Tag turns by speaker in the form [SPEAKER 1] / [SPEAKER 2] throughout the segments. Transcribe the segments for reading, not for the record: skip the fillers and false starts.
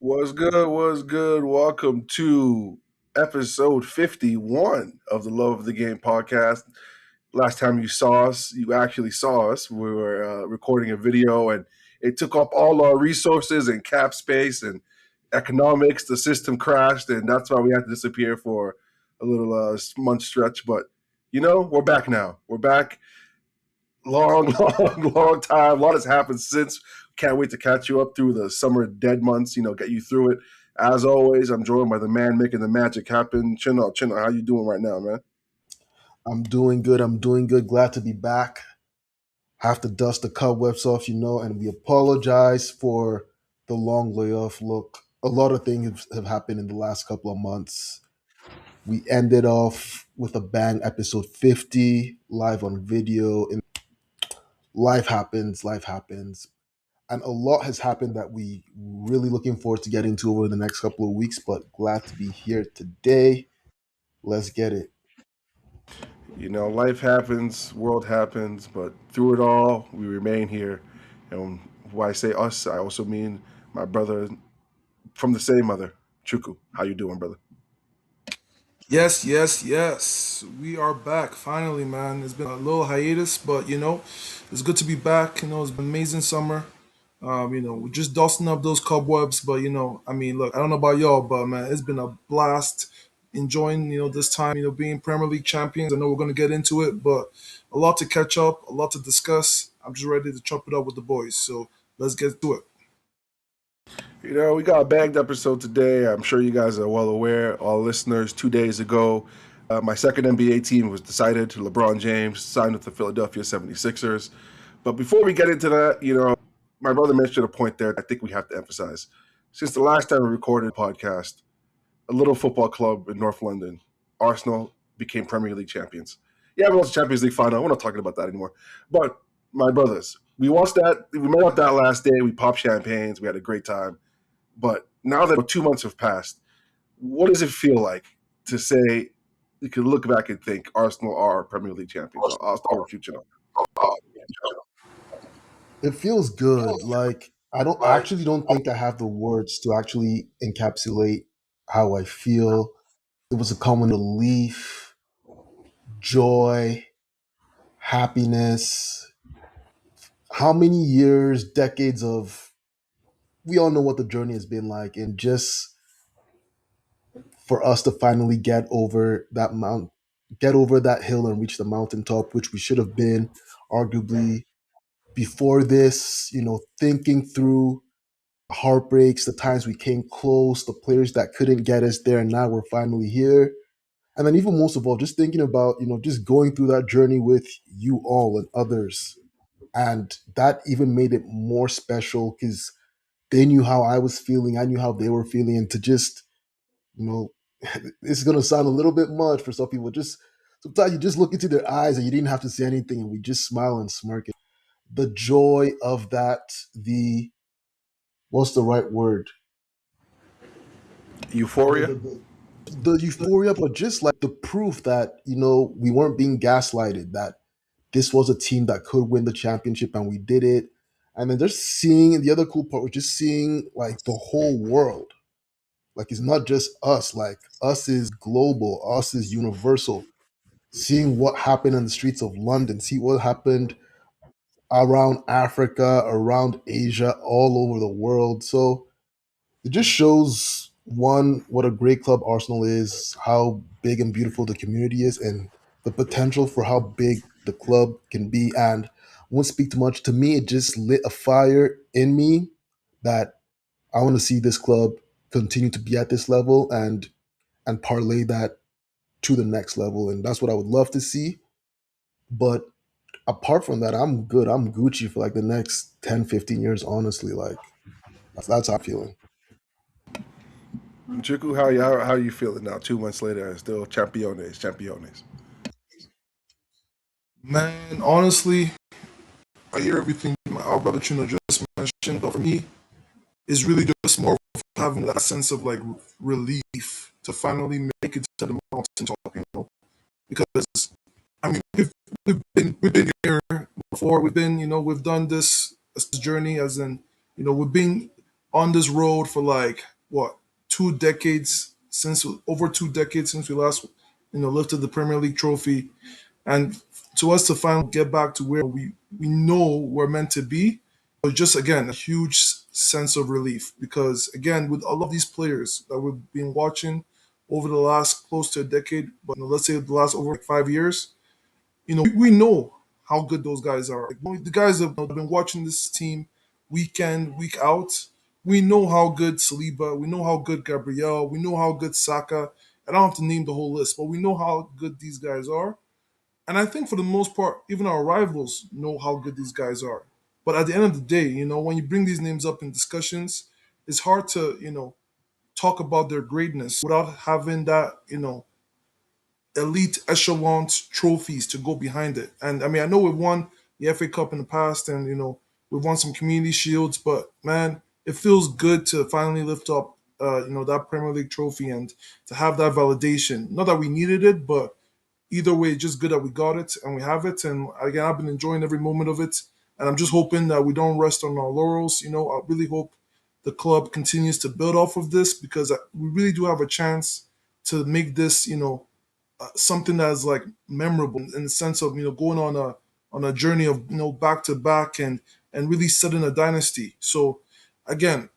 [SPEAKER 1] What's good? What's good? Welcome to episode 51 of the Love of the Game podcast. Last time you saw us, you actually saw us. We were recording a video and it took up all our resources and cap space and economics. The system crashed, and that's why we had to disappear for a little month stretch. But, we're back now. We're back. Long time. A lot has happened since. Can't wait to catch you up through the summer dead months. Get you through it. As always, I'm joined by the man making the magic happen. Chinna, how you doing right now, man?
[SPEAKER 2] I'm doing good. I'm doing good. Glad to be back. Have to dust the cobwebs off, and we apologize for the long layoff. Look, a lot of things have happened in the last couple of months. We ended off with a bang, episode 50, live on video. And life happens. And a lot has happened that we really looking forward to getting to over the next couple of weeks, but glad to be here today. Let's get it.
[SPEAKER 1] Life happens, world happens, but through it all, we remain here. And when I say us, I also mean my brother from the same mother, Chuku. How you doing, brother?
[SPEAKER 3] Yes, yes, yes. We are back finally, man. It's been a little hiatus, but it's good to be back. It's been an amazing summer. We're just dusting up those cobwebs, but look, I don't know about y'all, but man, it's been a blast enjoying, this time, being Premier League champions. I know we're gonna get into it, but a lot to catch up, a lot to discuss. I'm just ready to chop it up with the boys. So let's get to it.
[SPEAKER 1] We got a bagged episode today. I'm sure you guys are well aware, all listeners. 2 days ago, my second NBA team was decided. LeBron James signed with the Philadelphia 76ers. But before we get into that, my brother mentioned a point there I think we have to emphasize. Since the last time we recorded a podcast, a little football club in North London, Arsenal, became Premier League champions. Yeah, we lost the Champions League final. We're not talking about that anymore. But my brothers, we watched that. We met up that last day. We popped champagnes. We had a great time. But now that 2 months have passed, what does it feel like to say you can look back and think Arsenal are Premier League champions? I'll start with you, Joe.
[SPEAKER 2] It feels good. Like I actually don't think I have the words to actually encapsulate how I feel. It was a common relief, joy, happiness. How many years, decades of we all know what the journey has been like, and just for us to finally get over that hill and reach the mountaintop, which we should have been arguably before this, thinking through heartbreaks, the times we came close, the players that couldn't get us there, and now we're finally here. And then even most of all, just thinking about, just going through that journey with you all and others. And that even made it more special because they knew how I was feeling, I knew how they were feeling, and to just, you know, it's gonna sound a little bit much for some people. Just sometimes you just look into their eyes and you didn't have to say anything, and we just smile and smirk. The joy of that, the what's the right word? the,
[SPEAKER 1] Euphoria?
[SPEAKER 2] the, the the euphoria, but just like the proof that we weren't being gaslighted, that this was a team that could win the championship, and we did it. And then just seeing the other cool part was just seeing like the whole world. Like it's not just us. Like us is global. Us is universal. Seeing what happened in the streets of London, see what happened around Africa, around Asia, all over the world. So it just shows one what a great club Arsenal is, how big and beautiful the community is, and the potential for how big the club can be. And I won't speak too much. To me, it just lit a fire in me that I want to see this club continue to be at this level and parlay that to the next level. And that's what I would love to see. But apart from that, I'm good. I'm Gucci for like the next 10, 15 years, honestly. Like that's how I'm feeling.
[SPEAKER 1] Chuku, how are you feeling now? 2 months later, still champions.
[SPEAKER 3] Man, honestly, I hear everything our brother Chino just mentioned, but for me, it's really just more of having that sense of like relief to finally make it to the mountaintop. Because we've been here before. We've done this journey as in, we've been on this road for like what 2 decades since over 2 decades since we last lifted the Premier League trophy, and to us to finally get back to where we know we're meant to be was just again a huge sense of relief because again with all of these players that we've been watching over the last close to a decade, but let's say the last over like 5 years, we know how good those guys are. Like, the guys that have been watching this team week in, week out. We know how good Saliba, we know how good Gabriel, we know how good Saka. I don't have to name the whole list, but we know how good these guys are. And I think for the most part, even our rivals know how good these guys are. But at the end of the day, when you bring these names up in discussions, it's hard to, talk about their greatness without having that, elite echelon trophies to go behind it. And I mean, I know we've won the FA Cup in the past, and we've won some community shields, but man, it feels good to finally lift up, that Premier League trophy and to have that validation. Not that we needed it, but either way, it's just good that we got it and we have it. And again, I've been enjoying every moment of it, and I'm just hoping that we don't rest on our laurels. I really hope the club continues to build off of this because we really do have a chance to make this, something that's like memorable in the sense of going on a journey of back to back and really setting a dynasty. So again,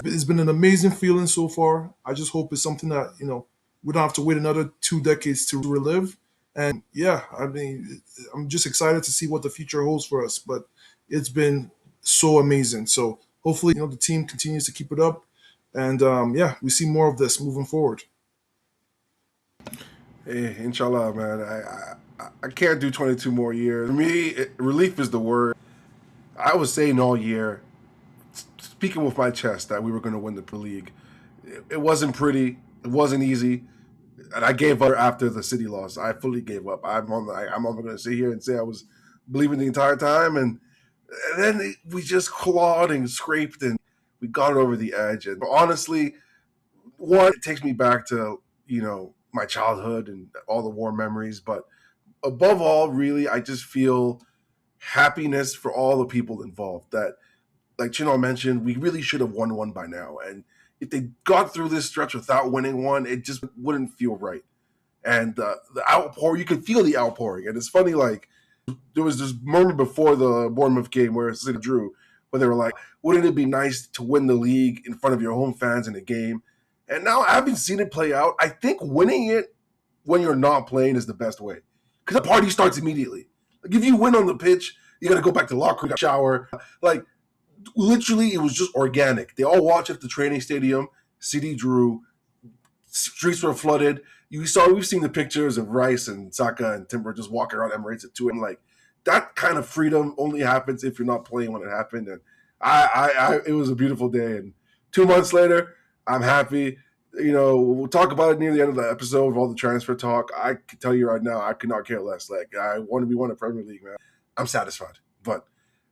[SPEAKER 3] it's been an amazing feeling so far. I just hope it's something that we don't have to wait another 2 decades to relive. And yeah, I mean, I'm just excited to see what the future holds for us. But it's been so amazing. So hopefully, the team continues to keep it up, and yeah, we see more of this moving forward.
[SPEAKER 1] Hey, inshallah, man. I can't do 22 more years. For me, relief is the word. I was saying all year, speaking with my chest, that we were going to win the league. It wasn't pretty. It wasn't easy. And I gave up after the City loss. I fully gave up. I'm only going to sit here and say I was believing the entire time. And then we just clawed and scraped and we got over the edge. And honestly, one, it takes me back to, my childhood and all the warm memories. But above all, really, I just feel happiness for all the people involved. That, like Chino mentioned, we really should have won one by now. And if they got through this stretch without winning one, it just wouldn't feel right. And the outpour, you could feel the outpouring. And it's funny, like, there was this moment before the Bournemouth game where City drew, where they were like, wouldn't it be nice to win the league in front of your home fans in a game? And now I haven't seen it play out. I think winning it when you're not playing is the best way. Because the party starts immediately. Like if you win on the pitch, you got to go back to the locker room, shower. Like literally, it was just organic. They all watched at the training stadium. City drew. Streets were flooded. We've seen the pictures of Rice and Saka and Timber just walking around Emirates at 2 a.m. Like that kind of freedom only happens if you're not playing when it happened. And it was a beautiful day. And 2 months later, I'm happy. We'll talk about it near the end of the episode of all the transfer talk. I can tell you right now, I could not care less. Like I want to be one of Premier League, man. I'm satisfied. But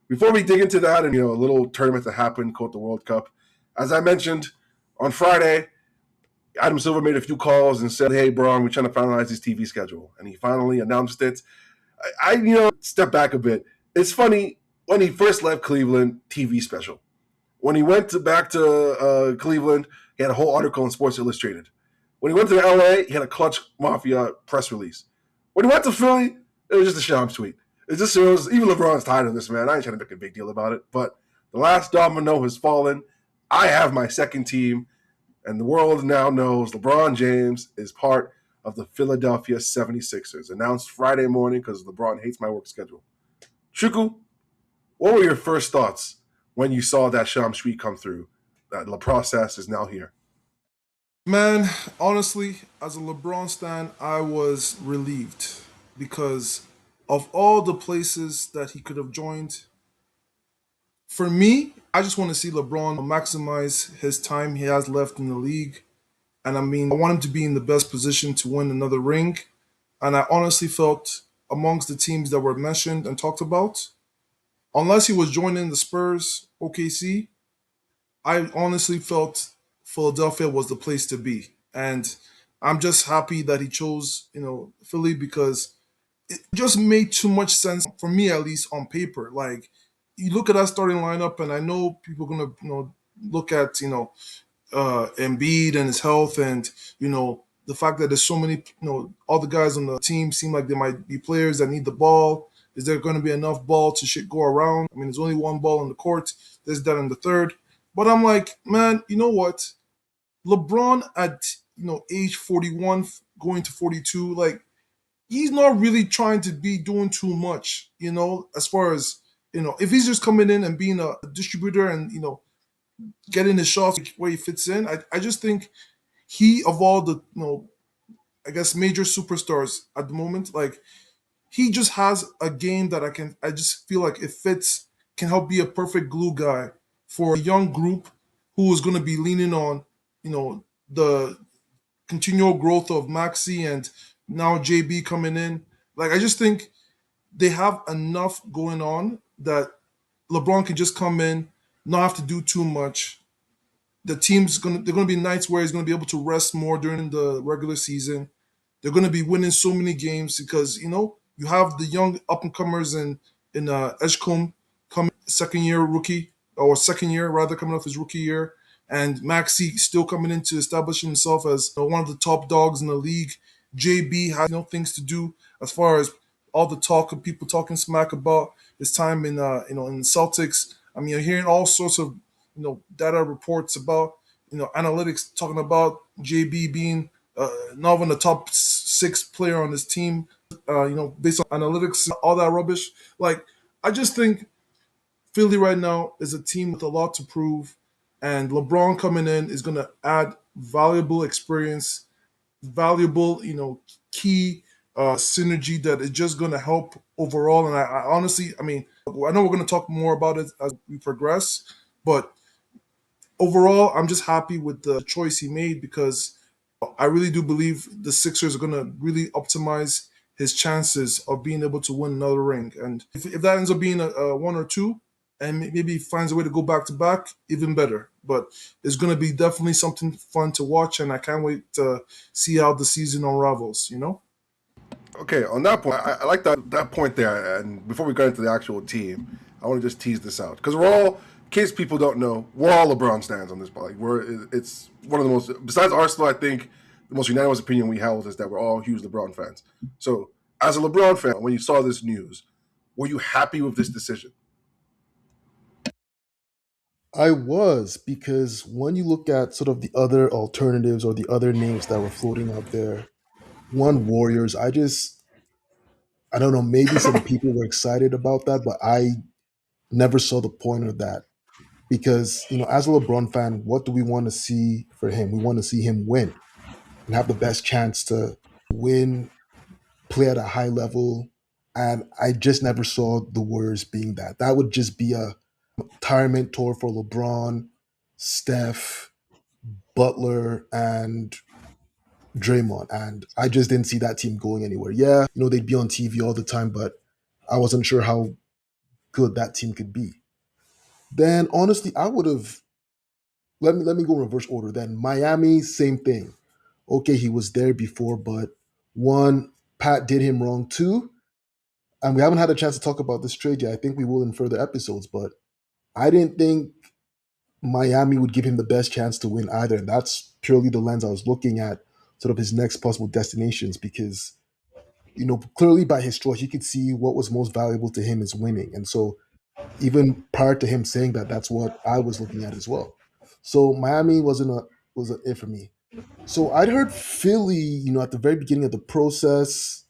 [SPEAKER 1] before we dig into that and a little tournament that happened called the World Cup, as I mentioned on Friday, Adam Silver made a few calls and said, "Hey, Braun, we're trying to finalize this TV schedule," and he finally announced it. Step back a bit. It's funny when he first left Cleveland, TV special. When he went back to Cleveland, he had a whole article in Sports Illustrated. When he went to LA, he had a Clutch Mafia press release. When he went to Philly, it was just a sham tweet. It just shows even LeBron's tired of this, man. I ain't trying to make a big deal about it, but the last domino has fallen. I have my second team, and the world now knows LeBron James is part of the Philadelphia 76ers, announced Friday morning because LeBron hates my work schedule. Chuku, what were your first thoughts when you saw that Sham Street come through, that the process is now here?
[SPEAKER 3] Man, honestly, as a LeBron stan, I was relieved because of all the places that he could have joined. For me, I just want to see LeBron maximize his time he has left in the league. And I mean, I want him to be in the best position to win another ring. And I honestly felt amongst the teams that were mentioned and talked about, unless he was joining the Spurs, OKC, I honestly felt Philadelphia was the place to be. And I'm just happy that he chose, Philly because it just made too much sense for me, at least on paper. Like, you look at that starting lineup, and I know people are gonna, look at, Embiid and his health, and the fact that there's so many, all the guys on the team seem like they might be players that need the ball. Is there going to be enough ball to shit go around? I mean, there's only one ball on the court. There's that in the third. But I'm like, man, you know what? LeBron at age 41, going to 42, like he's not really trying to be doing too much. As far as if he's just coming in and being a distributor and getting his shots where he fits in. I just think he of all the I guess major superstars at the moment, like he just has a game that I just feel like it fits, can help be a perfect glue guy for a young group who is going to be leaning on the continual growth of Maxi and now JB coming in. Like I just think they have enough going on that LeBron can just come in, not have to do too much. They're gonna be nights where he's gonna be able to rest more during the regular season. They're gonna be winning so many games because you have the young up and comers in Edgecombe coming second year rookie, or second year rather, coming off his rookie year, and Maxi still coming in to establish himself as one of the top dogs in the league. JB has things to do as far as all the talk of people talking smack about his time in Celtics. I mean, you're hearing all sorts of data reports about analytics talking about JB being not even the top six player on his team. Based on analytics, all that rubbish. Like, I just think Philly right now is a team with a lot to prove, and LeBron coming in is going to add valuable experience, valuable, key synergy that is just going to help overall. And I honestly, I mean, I know we're going to talk more about it as we progress, but overall, I'm just happy with the choice he made because I really do believe the Sixers are going to really optimize his chances of being able to win another ring. And if that ends up being a one or two, and maybe he finds a way to go back to back, even better. But it's going to be definitely something fun to watch, and I can't wait to see how the season unravels.
[SPEAKER 1] Okay, on that point, I like that point there. And before we get into the actual team, I want to just tease this out because we're all, in case people don't know, we're all LeBron stands on this. Like it's one of the most, besides Arsenal, I think the most unanimous opinion we held is that we're all huge LeBron fans. So, as a LeBron fan, when you saw this news, were you happy with this decision?
[SPEAKER 2] I was, because when you look at sort of the other alternatives or the other names that were floating out there, one Warriors, I don't know, maybe some people were excited about that, but I never saw the point of that. Because, as a LeBron fan, what do we want to see for him? We want to see him win and have the best chance to win, play at a high level. And I just never saw the Warriors being that. That would just be a retirement tour for LeBron, Steph, Butler, and Draymond. And I just didn't see that team going anywhere. Yeah, they'd be on TV all the time, but I wasn't sure how good that team could be. Then honestly, I would have, let me go in reverse order. Then Miami, same thing. Okay, he was there before, but one, Pat did him wrong. Two, and we haven't had a chance to talk about this trade yet. I think we will in further episodes, but I didn't think Miami would give him the best chance to win either. And that's purely the lens I was looking at, sort of his next possible destinations, because, clearly by his choice, you could see what was most valuable to him is winning. And so even prior to him saying that, that's what I was looking at as well. So Miami was an it for me. So I'd heard Philly, at the very beginning of the process,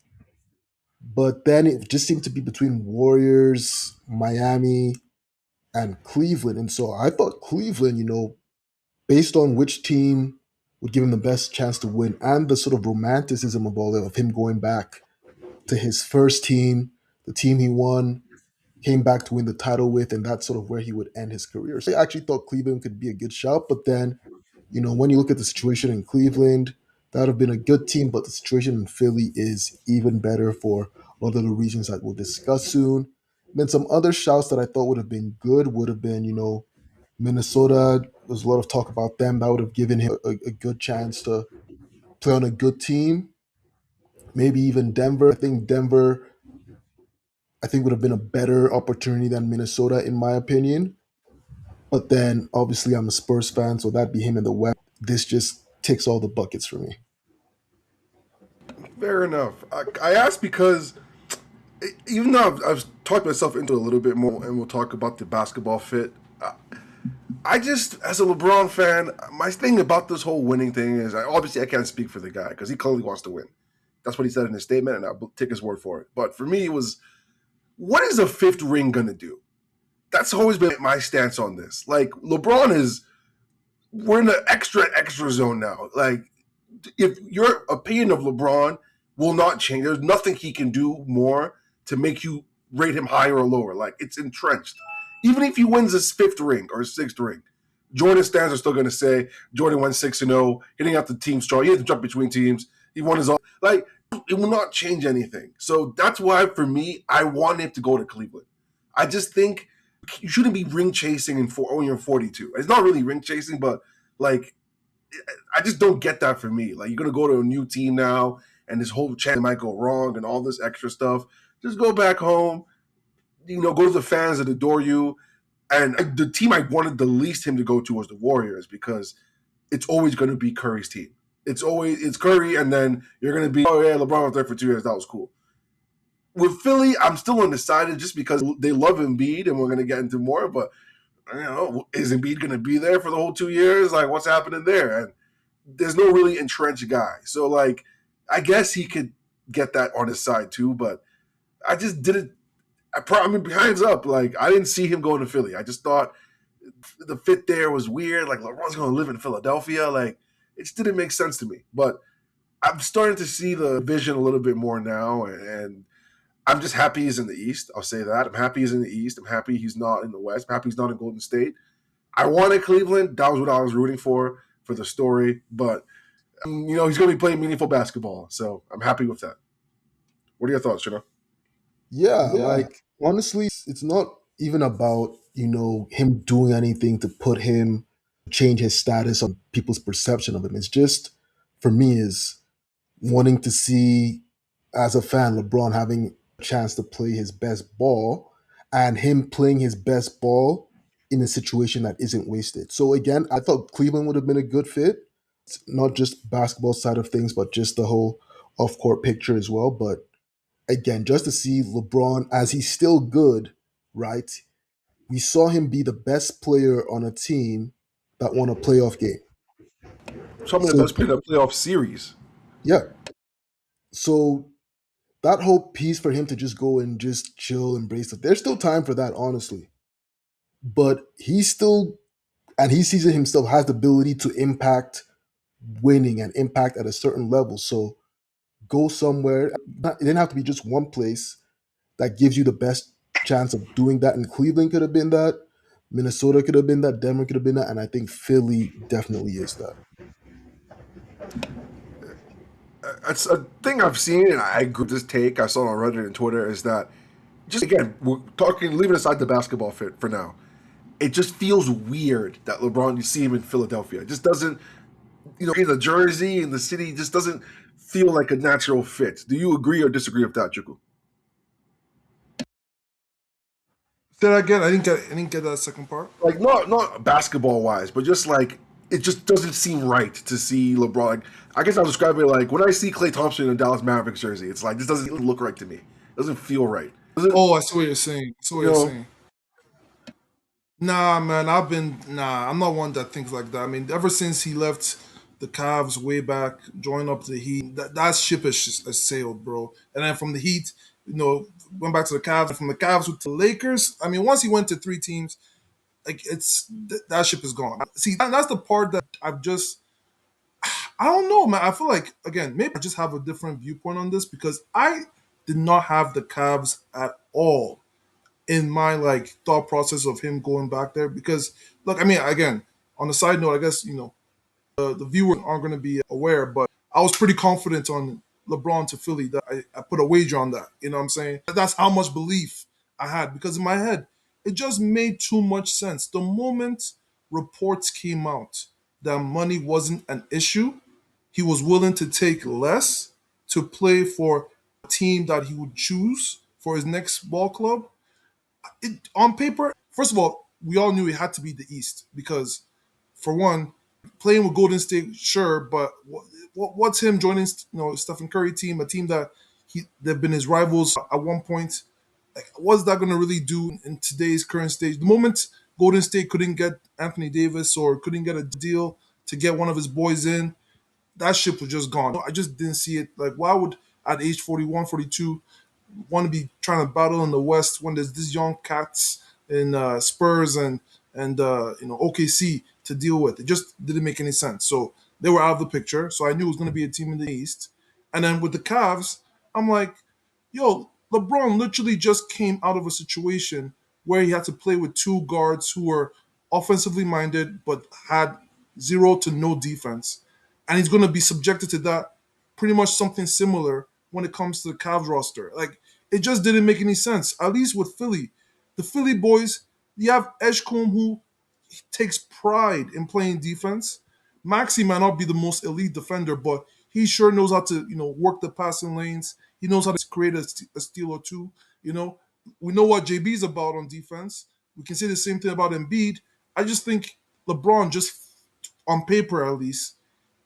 [SPEAKER 2] but then it just seemed to be between Warriors, Miami, and Cleveland. And so I thought Cleveland, based on which team would give him the best chance to win and the sort of romanticism of all that, of him going back to his first team, the team he won, came back to win the title with, and that's sort of where he would end his career. So I actually thought Cleveland could be a good shout, but then, when you look at the situation in Cleveland, that would have been a good team, but the situation in Philly is even better for a lot of the reasons that we'll discuss soon. Then some other shouts that I thought would have been good would have been, Minnesota. There's a lot of talk about them. That would have given him a good chance to play on a good team. Maybe even Denver. I think would have been a better opportunity than Minnesota, in my opinion. But then obviously I'm a Spurs fan, so that'd be him in the West. This just ticks all the buckets for me.
[SPEAKER 1] Fair enough. I asked because even though I've talked myself into it a little bit more, and we'll talk about the basketball fit. I just, as a LeBron fan, my thing about this whole winning thing is, obviously I can't speak for the guy because he clearly wants to win. That's what he said in his statement, and I'll take his word for it. But for me, it was, what is a fifth ring gonna do? That's always been my stance on this. Like LeBron is, we're in the extra zone now. Like, if your opinion of LeBron will not change, there's nothing he can do more to make you rate him higher or lower. Like, it's entrenched. Even if he wins his fifth ring or his sixth ring, Jordan stands are still going to say Jordan went 6-0, hitting out the team strong. He had to jump between teams. He won his own. Like, it will not change anything. So that's why, for me, I want him to go to Cleveland. I just think you shouldn't be ring chasing when you're 42. It's not really ring chasing, but like, I just don't get that for me. Like, you're gonna go to a new team now, and this whole chance might go wrong, and all this extra stuff. Just go back home. Go to the fans that adore you. And the team I wanted the least him to go to was the Warriors because it's always going to be Curry's team. It's Curry, and then you're going to be, oh yeah, LeBron was there for 2 years. That was cool. With Philly, I'm still undecided just because they love Embiid, and we're going to get into more. But is Embiid going to be there for the whole 2 years? Like, what's happening there? And there's no really entrenched guy. So, like, I guess he could get that on his side too. But I just didn't. Hands up, like, I didn't see him going to Philly. I just thought the fit there was weird. Like, LeBron's going to live in Philadelphia. Like, it just didn't make sense to me. But I'm starting to see the vision a little bit more now, and I'm just happy he's in the East. I'll say that. I'm happy he's in the East. I'm happy he's not in the West. I'm happy he's not in Golden State. I wanted Cleveland. That was what I was rooting for the story. But, he's going to be playing meaningful basketball. So I'm happy with that. What are your thoughts, Shana?
[SPEAKER 2] Yeah, like honestly, it's not even about, him doing anything to put him change his status on people's perception of him. It's just for me is wanting to see as a fan LeBron having a chance to play his best ball and him playing his best ball in a situation that isn't wasted. So again, I thought Cleveland would have been a good fit. It's not just basketball side of things, but just the whole off-court picture as well. But again, just to see LeBron as he's still good, right? We saw him be the best player on a team that won a playoff game.
[SPEAKER 1] Some of the
[SPEAKER 2] So
[SPEAKER 1] best players in a playoff series.
[SPEAKER 2] yeah. So that whole piece for him to just go and just chill, embrace it. There's still time for that, honestly. But he's still, and he sees it himself, has the ability to impact winning and impact at a certain level. So go somewhere. It didn't have to be just one place that gives you the best chance of doing that. And Cleveland could have been that. Minnesota could have been that. Denver could have been that. And I think Philly definitely is that.
[SPEAKER 1] It's a thing I've seen, and I agree with this take I saw on Reddit and Twitter, is that, just again, we're talking, leaving aside the basketball fit for now, it just feels weird that LeBron, you see him in Philadelphia. It just doesn't, in the jersey, in the city, just doesn't feel like a natural fit. Do you agree or disagree with that, Juku?
[SPEAKER 3] Say that again. I didn't get that second part.
[SPEAKER 1] Like, not basketball wise, but just like, it just doesn't seem right to see LeBron. Like, I guess I'll describe it like when I see Klay Thompson in a Dallas Mavericks jersey, it's like, this doesn't look right to me. It doesn't feel right.
[SPEAKER 3] Oh, I see what you're saying. I see what
[SPEAKER 1] You
[SPEAKER 3] you're
[SPEAKER 1] know,
[SPEAKER 3] saying. Nah, man, I'm not one that thinks like that. I mean, ever since he left the Cavs way back, joined up the Heat, that ship has sailed, bro. And then from the Heat, went back to the Cavs. From the Cavs to the Lakers. I mean, once he went to three teams, like that ship is gone. See, that's the part that I don't know, man. I feel like again, maybe I just have a different viewpoint on this because I did not have the Cavs at all in my like thought process of him going back there because look, I mean, again, on a side note, I guess the viewers aren't going to be aware, but I was pretty confident on LeBron to Philly that I put a wager on that. You know what I'm saying? That's how much belief I had because in my head it just made too much sense. The moment reports came out that money wasn't an issue, he was willing to take less to play for a team that he would choose for his next ball club on paper, first of all, we all knew it had to be the East because, for one, playing with Golden State, sure, but what's him joining Stephen Curry team, a team that they've been his rivals at one point. Like, what's that going to really do in today's current stage? The moment Golden State couldn't get Anthony Davis or couldn't get a deal to get one of his boys in, that ship was just gone. I just didn't see it. Like, why would at age 41, 42, want to be trying to battle in the West when there's these young cats in Spurs and OKC to deal with? It just didn't make any sense. So they were out of the picture. So I knew it was going to be a team in the East. And then with the Cavs, I'm like, yo, LeBron literally just came out of a situation where he had to play with two guards who were offensively minded but had zero to no defense. And he's going to be subjected to that pretty much something similar when it comes to the Cavs roster. Like, it just didn't make any sense. At least with Philly, the Philly boys, you have Edgecombe who takes pride in playing defense. Maxi might not be the most elite defender, but he sure knows how to work the passing lanes. He knows how to create a steal or two. You know, we know what JB's about on defense. We can say the same thing about Embiid. I just think LeBron, just on paper at least,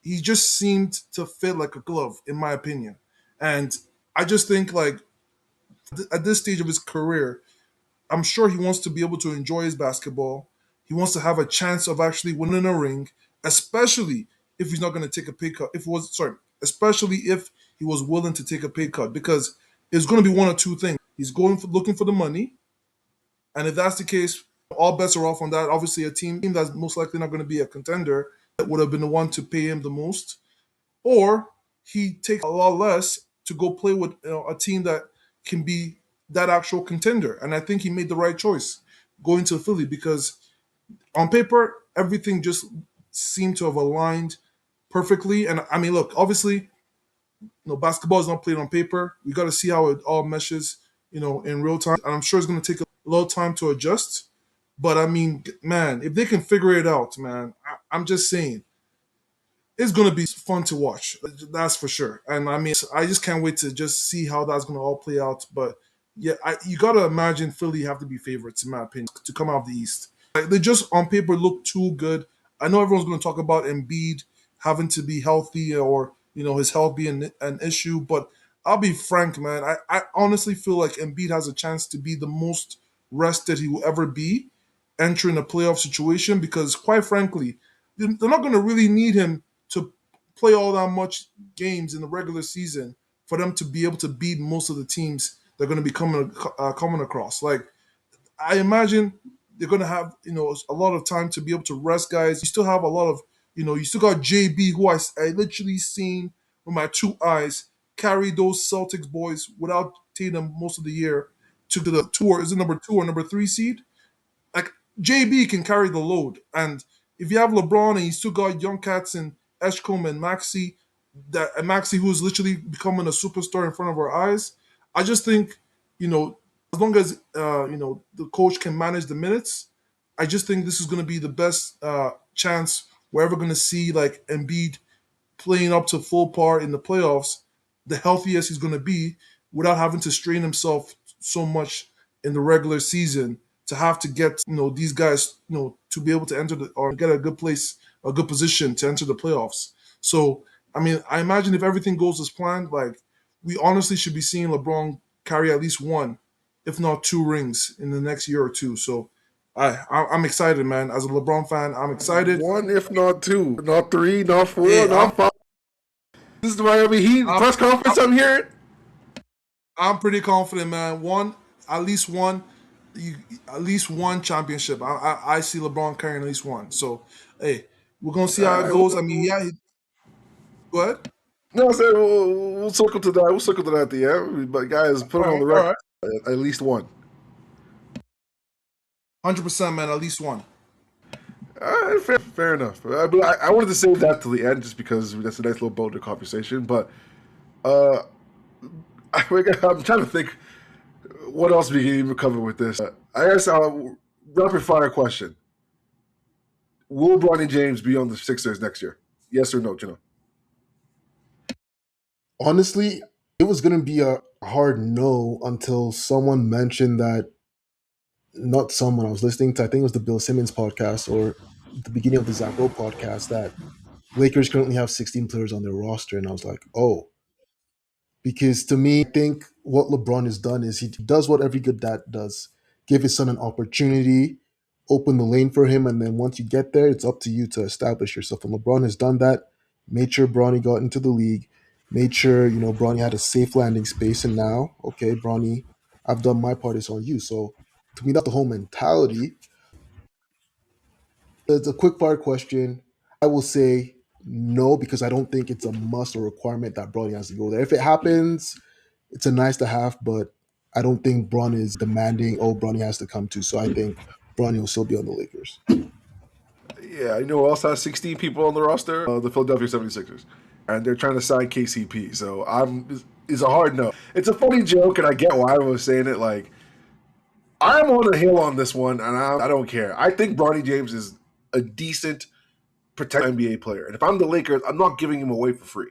[SPEAKER 3] he just seemed to fit like a glove, in my opinion. And I just think, like, at this stage of his career, I'm sure he wants to be able to enjoy his basketball. He wants to have a chance of actually winning a ring, especially if he's not going to take a pay cut. Especially if he was willing to take a pay cut, because it's going to be one or two things. He's looking for the money, and if that's the case, all bets are off on that. Obviously, a team that's most likely not going to be a contender that would have been the one to pay him the most, or he takes a lot less to go play with a team that can be that actual contender. And I think he made the right choice going to Philly because on paper everything just seemed to have aligned perfectly. And I mean, look, obviously, basketball is not played on paper. We got to see how it all meshes, in real time. And I'm sure it's going to take a little time to adjust. But I mean, man, if they can figure it out, man, I'm just saying it's going to be fun to watch. That's for sure. And I mean, I just can't wait to just see how that's going to all play out. But yeah, you got to imagine Philly have to be favorites, in my opinion, to come out of the East. Like, they just on paper look too good. I know everyone's going to talk about Embiid having to be healthy or his health being an issue, but I'll be frank, man. I honestly feel like Embiid has a chance to be the most rested he will ever be entering a playoff situation because, quite frankly, they're not going to really need him to play all that much games in the regular season for them to be able to beat most of the teams they're going to be coming across. Like, I imagine they're going to have a lot of time to be able to rest guys. You still have a lot of you still got JB, who I literally seen with my two eyes carry those Celtics boys without Tatum most of the year to the tour. Is it number 2 or number 3 seed? Like, JB can carry the load, and if you have LeBron and you still got young cats and Eshcombe and Maxi who's literally becoming a superstar in front of our eyes, I just think as long as the coach can manage the minutes, I just think this is going to be the best chance we're ever going to see, like, Embiid playing up to full par in the playoffs, the healthiest he's going to be without having to strain himself so much in the regular season to have to get these guys to be able to enter or get a good place, a good position to enter the playoffs. So I mean, I imagine if everything goes as planned, like, we honestly should be seeing LeBron carry at least one, if not two rings in the next year or two. So I'm excited, man. As a LeBron fan, I'm excited.
[SPEAKER 1] One, if not two, not three, not four,
[SPEAKER 3] Hey,
[SPEAKER 1] not five. This is the Miami Heat
[SPEAKER 3] I'm
[SPEAKER 1] press conference I'm hearing.
[SPEAKER 3] I'm pretty confident, man. At least one, at least one championship. I see LeBron carrying at least one. So, hey, we're gonna see how it goes. I mean, yeah. Go ahead.
[SPEAKER 1] No, I said we'll circle to that. We'll circle to that at the end. But guys, put
[SPEAKER 3] All
[SPEAKER 1] them on
[SPEAKER 3] right,
[SPEAKER 1] the
[SPEAKER 3] all
[SPEAKER 1] record.
[SPEAKER 3] right.
[SPEAKER 1] At least one.
[SPEAKER 3] 100%, man. At least one.
[SPEAKER 1] Fair enough. But I wanted to save that till the end just because that's a nice little boulder conversation. But uh, I'm trying to think what else we can even cover with this. I guess rapid fire question: will Bronny James be on the Sixers next year? Yes or no, Gino?
[SPEAKER 2] Honestly, it was going to be a hard no until someone mentioned that not someone I was listening to. I think it was the Bill Simmons podcast or the beginning of the Zach Lowe podcast that Lakers currently have 16 players on their roster, and I was like, oh, because to me, I think what LeBron has done is he does what every good dad does: give his son an opportunity, open the lane for him, and then once you get there, it's up to you to establish yourself. And LeBron has done that. Made sure Bronny got into the league. Made sure Bronny had a safe landing space. And now, okay, Bronny, I've done my part. It's on you. So to me, that's the whole mentality. It's a quick fire question. I will say no because I don't think it's a must or requirement that Bronny has to go there. If it happens, it's a nice to have, but I don't think Bron is demanding, oh, Bronny has to come too. So I think Bronny will still be on the Lakers.
[SPEAKER 1] Yeah, you know who else has 16 people on the roster? The Philadelphia 76ers. And they're trying to sign KCP. So it's a hard no. It's a funny joke, and I get why I was saying it. Like, I'm on a hill on this one, and I don't care. I think Bronny James is a decent, protected NBA player. And if I'm the Lakers, I'm not giving him away for free.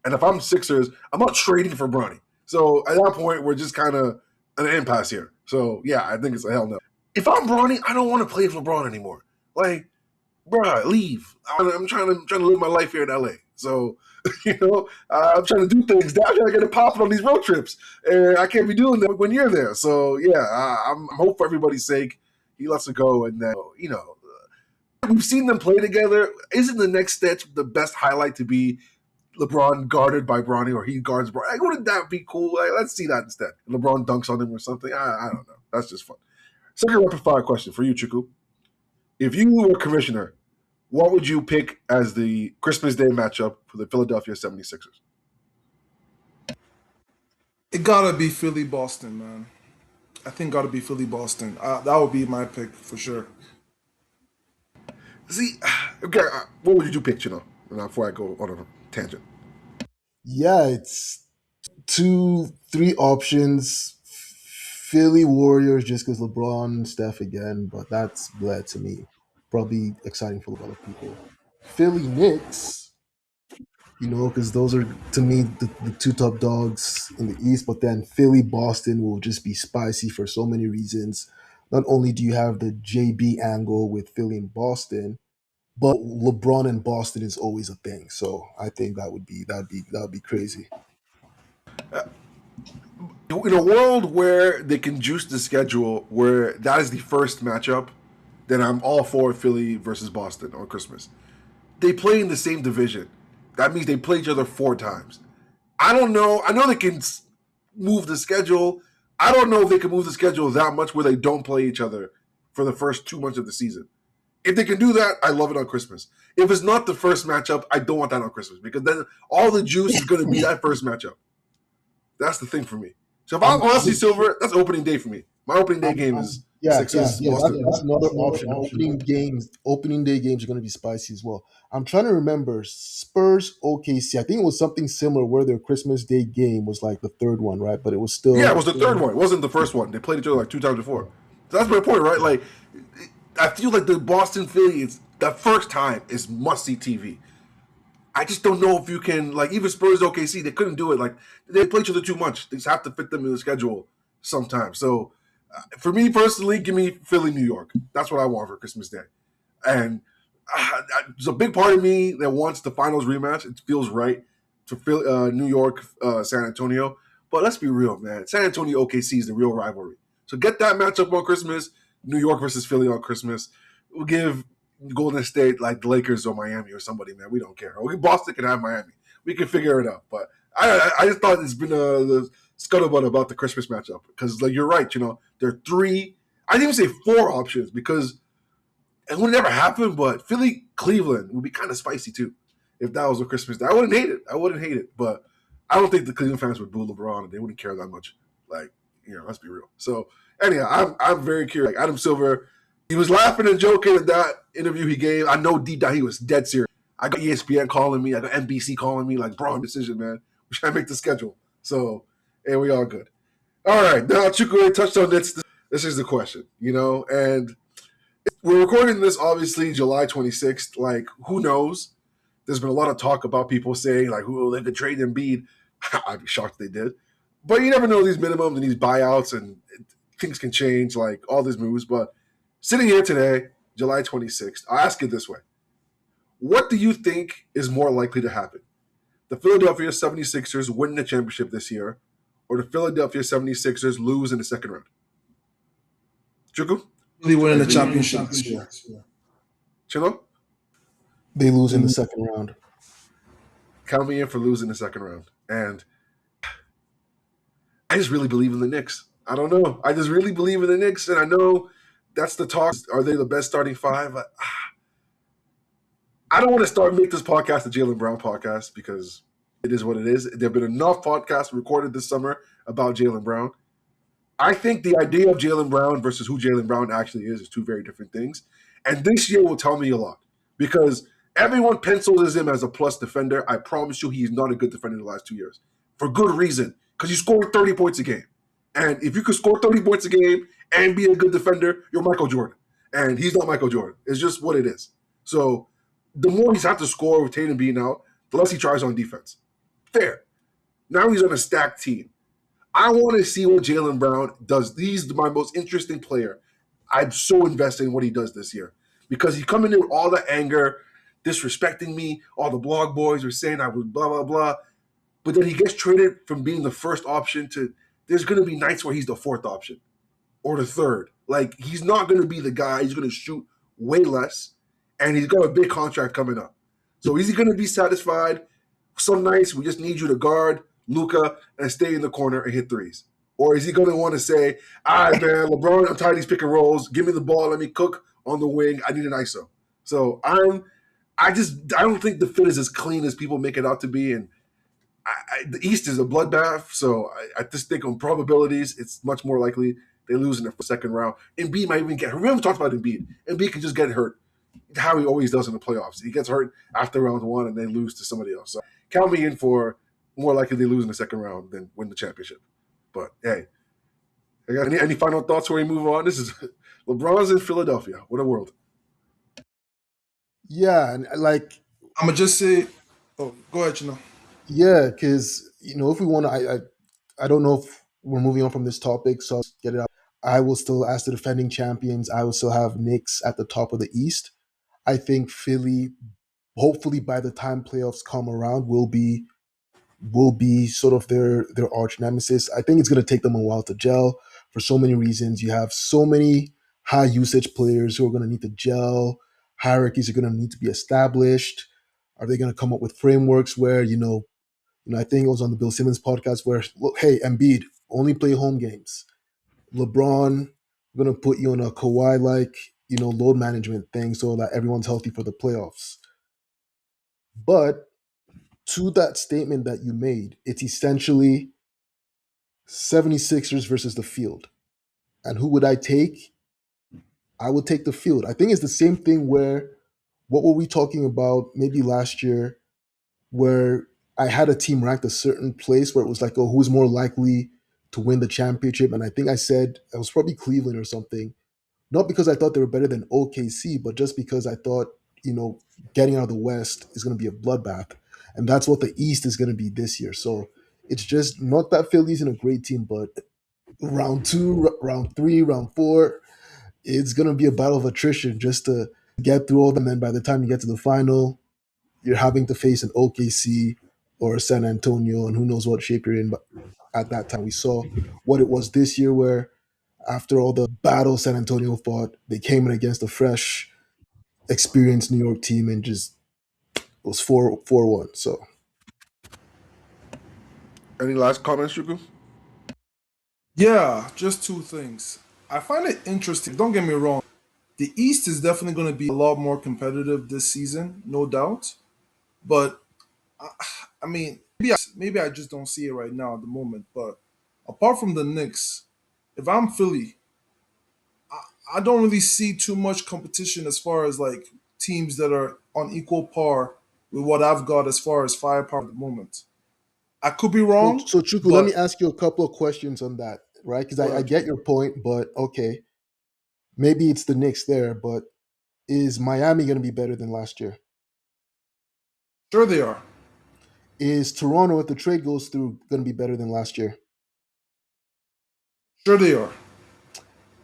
[SPEAKER 1] And if I'm Sixers, I'm not trading for Bronny. So at that point, we're just kind of an impasse here. So yeah, I think it's a hell no. If I'm Bronny, I don't want to play for LeBron anymore. Like, bruh, leave. I'm trying to live my life here in LA. So, I'm trying to do things. Now I'm trying to get a popping on these road trips, and I can't be doing that when you're there. So, yeah, I'm hope for everybody's sake he lets it go, and then we've seen them play together. Isn't the next step the best highlight to be LeBron guarded by Bronny, or he guards Bronny? Like, wouldn't that be cool? Like, let's see that instead. LeBron dunks on him or something. I don't know. That's just fun. Second rapid fire question for you, Chuku. If you were commissioner, what would you pick as the Christmas Day matchup for the Philadelphia 76ers?
[SPEAKER 3] It gotta be Philly Boston, man. I think gotta be Philly Boston. That would be my pick for sure.
[SPEAKER 1] See, okay, what would you pick, before I go on a tangent?
[SPEAKER 2] Yeah, it's two, three options. Philly Warriors just because LeBron, Steph again, but that's bled to me. Probably exciting for a lot of people. Philly Knicks, because those are to me the two top dogs in the East. But then Philly Boston will just be spicy for so many reasons. Not only do you have the JB angle with Philly and Boston, but LeBron and Boston is always a thing. So I think that would be crazy.
[SPEAKER 1] In a world where they can juice the schedule, where that is the first matchup, then I'm all for Philly versus Boston on Christmas. They play in the same division. That means they play each other 4 times. I don't know. I know they can move the schedule. I don't know if they can move the schedule that much where they don't play each other for the first 2 months of the season. If they can do that, I love it on Christmas. If it's not the first matchup, I don't want that on Christmas because then all the juice is going to be that first matchup. That's the thing for me. So if I'm honestly Silver, that's opening day for me. My opening day game is
[SPEAKER 2] Yeah,
[SPEAKER 1] Sixers Boston.
[SPEAKER 2] that's another option. Opening day games are going to be spicy as well. I'm trying to remember Spurs OKC. I think it was something similar where their Christmas Day game was like the third one, right? But it was
[SPEAKER 1] Yeah,
[SPEAKER 2] still
[SPEAKER 1] it was the third one. It wasn't the first one. They played each other like 2 times before. So that's my point, right? Like, I feel like the Boston Philly is that first time is must see TV. I just don't know if you can, like, even Spurs OKC, they couldn't do it. Like, they play each other too much. They just have to fit them in the schedule sometimes. So, for me personally, give me Philly, New York. That's what I want for Christmas Day. And there's a big part of me that wants the finals rematch. It feels right to New York, San Antonio. But let's be real, man. San Antonio OKC is the real rivalry. So get that matchup on Christmas. New York versus Philly on Christmas. We'll give Golden State like the Lakers or Miami or somebody, man. We don't care. Boston can have Miami. We can figure it out. But I just thought it's been the scuttlebutt about the Christmas matchup because, like, you're right. There are 3. I didn't even say 4 options because it would never happen. But Philly, Cleveland would be kind of spicy too if that was a Christmas day. I wouldn't hate it. But I don't think the Cleveland fans would boo LeBron and they wouldn't care that much. Like, let's be real. So anyhow, I'm very curious. Like Adam Silver, he was laughing and joking in that interview he gave. I know deep down he was dead serious. I got ESPN calling me. I got NBC calling me. Like, bro, decision, man. We should make the schedule. So, and we all good. All right, now Chukwue touched on this. This is the question, and we're recording this obviously July 26th. Like, who knows? There's been a lot of talk about people saying like, who they could trade Embiid. I'd be shocked if they did, but you never know these minimums and these buyouts, and things can change, like all these moves. But sitting here today, July 26th, I'll ask it this way. What do you think is more likely to happen? The Philadelphia 76ers win the championship this year, or the Philadelphia 76ers lose in the second round? Chuku?
[SPEAKER 3] Really winning the
[SPEAKER 2] They
[SPEAKER 3] championship this year.
[SPEAKER 1] Chilo?
[SPEAKER 2] they lose in the second round.
[SPEAKER 1] Count me in for losing the second round. And I just really believe in the Knicks. I don't know. I just really believe in the Knicks, and I know that's the talk. Are they the best starting five? I don't want to make this podcast a Jaylen Brown podcast because it is what it is. There have been enough podcasts recorded this summer about Jaylen Brown. I think the idea of Jaylen Brown versus who Jaylen Brown actually is two very different things. And this year will tell me a lot because everyone pencils him as a plus defender. I promise you, he's not a good defender in the last 2 years for good reason because you scored 30 points a game. And if you could score 30 points a game and be a good defender, you're Michael Jordan. And he's not Michael Jordan. It's just what it is. So the more he's had to score with Tatum being out, the less he tries on defense. Fair. Now he's on a stacked team. I want to see what Jaylen Brown does. He's my most interesting player. I'm so invested in what he does this year because he's coming in with all the anger, disrespecting me. All the blog boys were saying I was blah, blah, blah. But then he gets traded from being the first option to there's going to be nights where he's the fourth option or the third. Like, he's not going to be the guy. He's going to shoot way less, and he's got a big contract coming up. So is he going to be satisfied? Some nights we just need you to guard Luka and stay in the corner and hit threes. Or is he going to want to say, all right, man, LeBron, I'm tired of these pick and rolls. Give me the ball. Let me cook on the wing. I need an ISO. So I don't think the fit is as clean as people make it out to be. And the East is a bloodbath. So I just think on probabilities, it's much more likely they lose in the second round. Embiid might even get hurt. We haven't talked about Embiid. Embiid can just get hurt, how he always does in the playoffs. He gets hurt after round one and then lose to somebody else. So count me in for more likely they lose in the second round than win the championship. But hey, I got any final thoughts before we move on? This is LeBron's in Philadelphia. What a world.
[SPEAKER 2] Yeah, and like,
[SPEAKER 3] I'm gonna just say, oh, go ahead, you know.
[SPEAKER 2] yeah, because if we want to, I don't know if we're moving on from this topic, so I'll get it out. I will still, as the defending champions, I will still have Knicks at the top of the East. I think Philly, hopefully by the time playoffs come around, will be sort of their arch nemesis. I think it's going to take them a while to gel for so many reasons. You have so many high usage players who are going to need to gel. Hierarchies are going to need to be established. Are they going to come up with frameworks where I think it was on the Bill Simmons podcast where, look, hey, Embiid, only play home games. LeBron, we're going to put you on a Kawhi like load management thing so that everyone's healthy for the playoffs. But to that statement that you made, it's essentially 76ers versus the field. And who would I take? I would take the field. I think it's the same thing where, what were we talking about maybe last year, where I had a team ranked a certain place where it was like, oh, who's more likely to win the championship? And I think I said it was probably Cleveland or something. Not because I thought they were better than OKC, but just because I thought, getting out of the West is going to be a bloodbath. And that's what the East is going to be this year. So it's just not that Philly's in a great team, but round two, round three, round four, it's going to be a battle of attrition just to get through all them. And then by the time you get to the final, you're having to face an OKC or San Antonio, and who knows what shape you're in. But at that time, we saw what it was this year, where after all the battles San Antonio fought, they came in against a fresh, experienced New York team and just was 4-1. So
[SPEAKER 1] Any last comments, Shuku?
[SPEAKER 3] Yeah, just two things. I find it interesting. Don't get me wrong. The East is definitely going to be a lot more competitive this season, no doubt. But I mean, maybe I just don't see it right now at the moment. But apart from the Knicks, if I'm Philly, I don't really see too much competition as far as like teams that are on equal par with what I've got as far as firepower at the moment. I could be
[SPEAKER 2] So,
[SPEAKER 3] wrong,
[SPEAKER 2] so Chuku, let me
[SPEAKER 3] but
[SPEAKER 2] ask you a couple of questions on that, right? Because
[SPEAKER 3] go
[SPEAKER 2] I
[SPEAKER 3] ahead.
[SPEAKER 2] get your point, but okay, maybe it's the Knicks there, but is Miami going to be better than last year?
[SPEAKER 3] Sure they are.
[SPEAKER 2] Is Toronto, if the trade goes through, going to be better than last year?
[SPEAKER 3] Sure they are.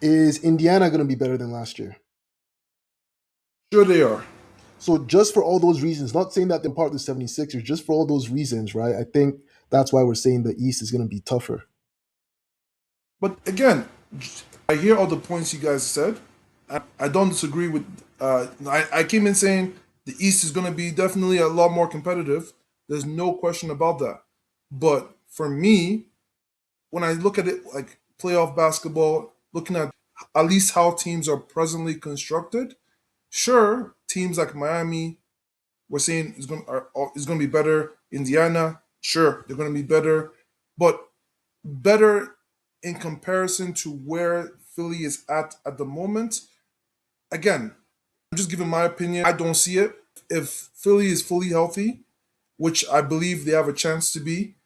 [SPEAKER 2] Is Indiana going to be better than last year?
[SPEAKER 3] Sure, they are.
[SPEAKER 2] So just for all those reasons, not saying that they're part of the 76ers, just for all those reasons, right? I think that's why we're saying the East is going to be tougher.
[SPEAKER 3] But again, I hear all the points you guys said. I don't disagree with. I came in saying the East is going to be definitely a lot more competitive. There's no question about that. But for me, when I look at it like playoff basketball, looking at least how teams are presently constructed, sure, teams like Miami, we're saying is going to be better. Indiana, sure, they're going to be better, but better in comparison to where Philly is at the moment. Again, I'm just giving my opinion. I don't see it. If Philly is fully healthy, which I believe they have a chance to be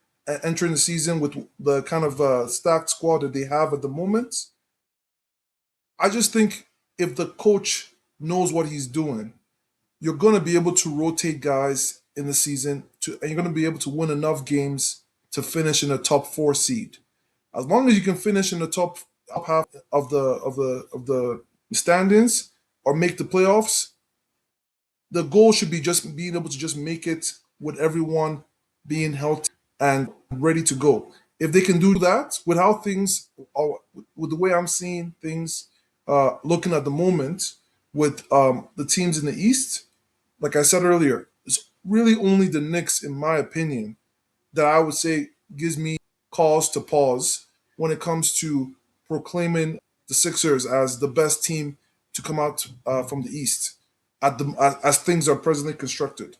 [SPEAKER 3] entering the season with the kind of stacked squad that they have at the moment, I just think if the coach knows what he's doing, you're going to be able to rotate guys in the season and you're going to be able to win enough games to finish in a top four seed. As long as you can finish in the top half of the standings or make the playoffs, the goal should be just being able to just make it with everyone being healthy and ready to go. If they can do that with how things are, with the way I'm seeing things, looking at the moment with the teams in the East, like I said earlier, it's really only the Knicks, in my opinion, that I would say gives me cause to pause when it comes to proclaiming the Sixers as the best team to come out from the East as things are presently constructed.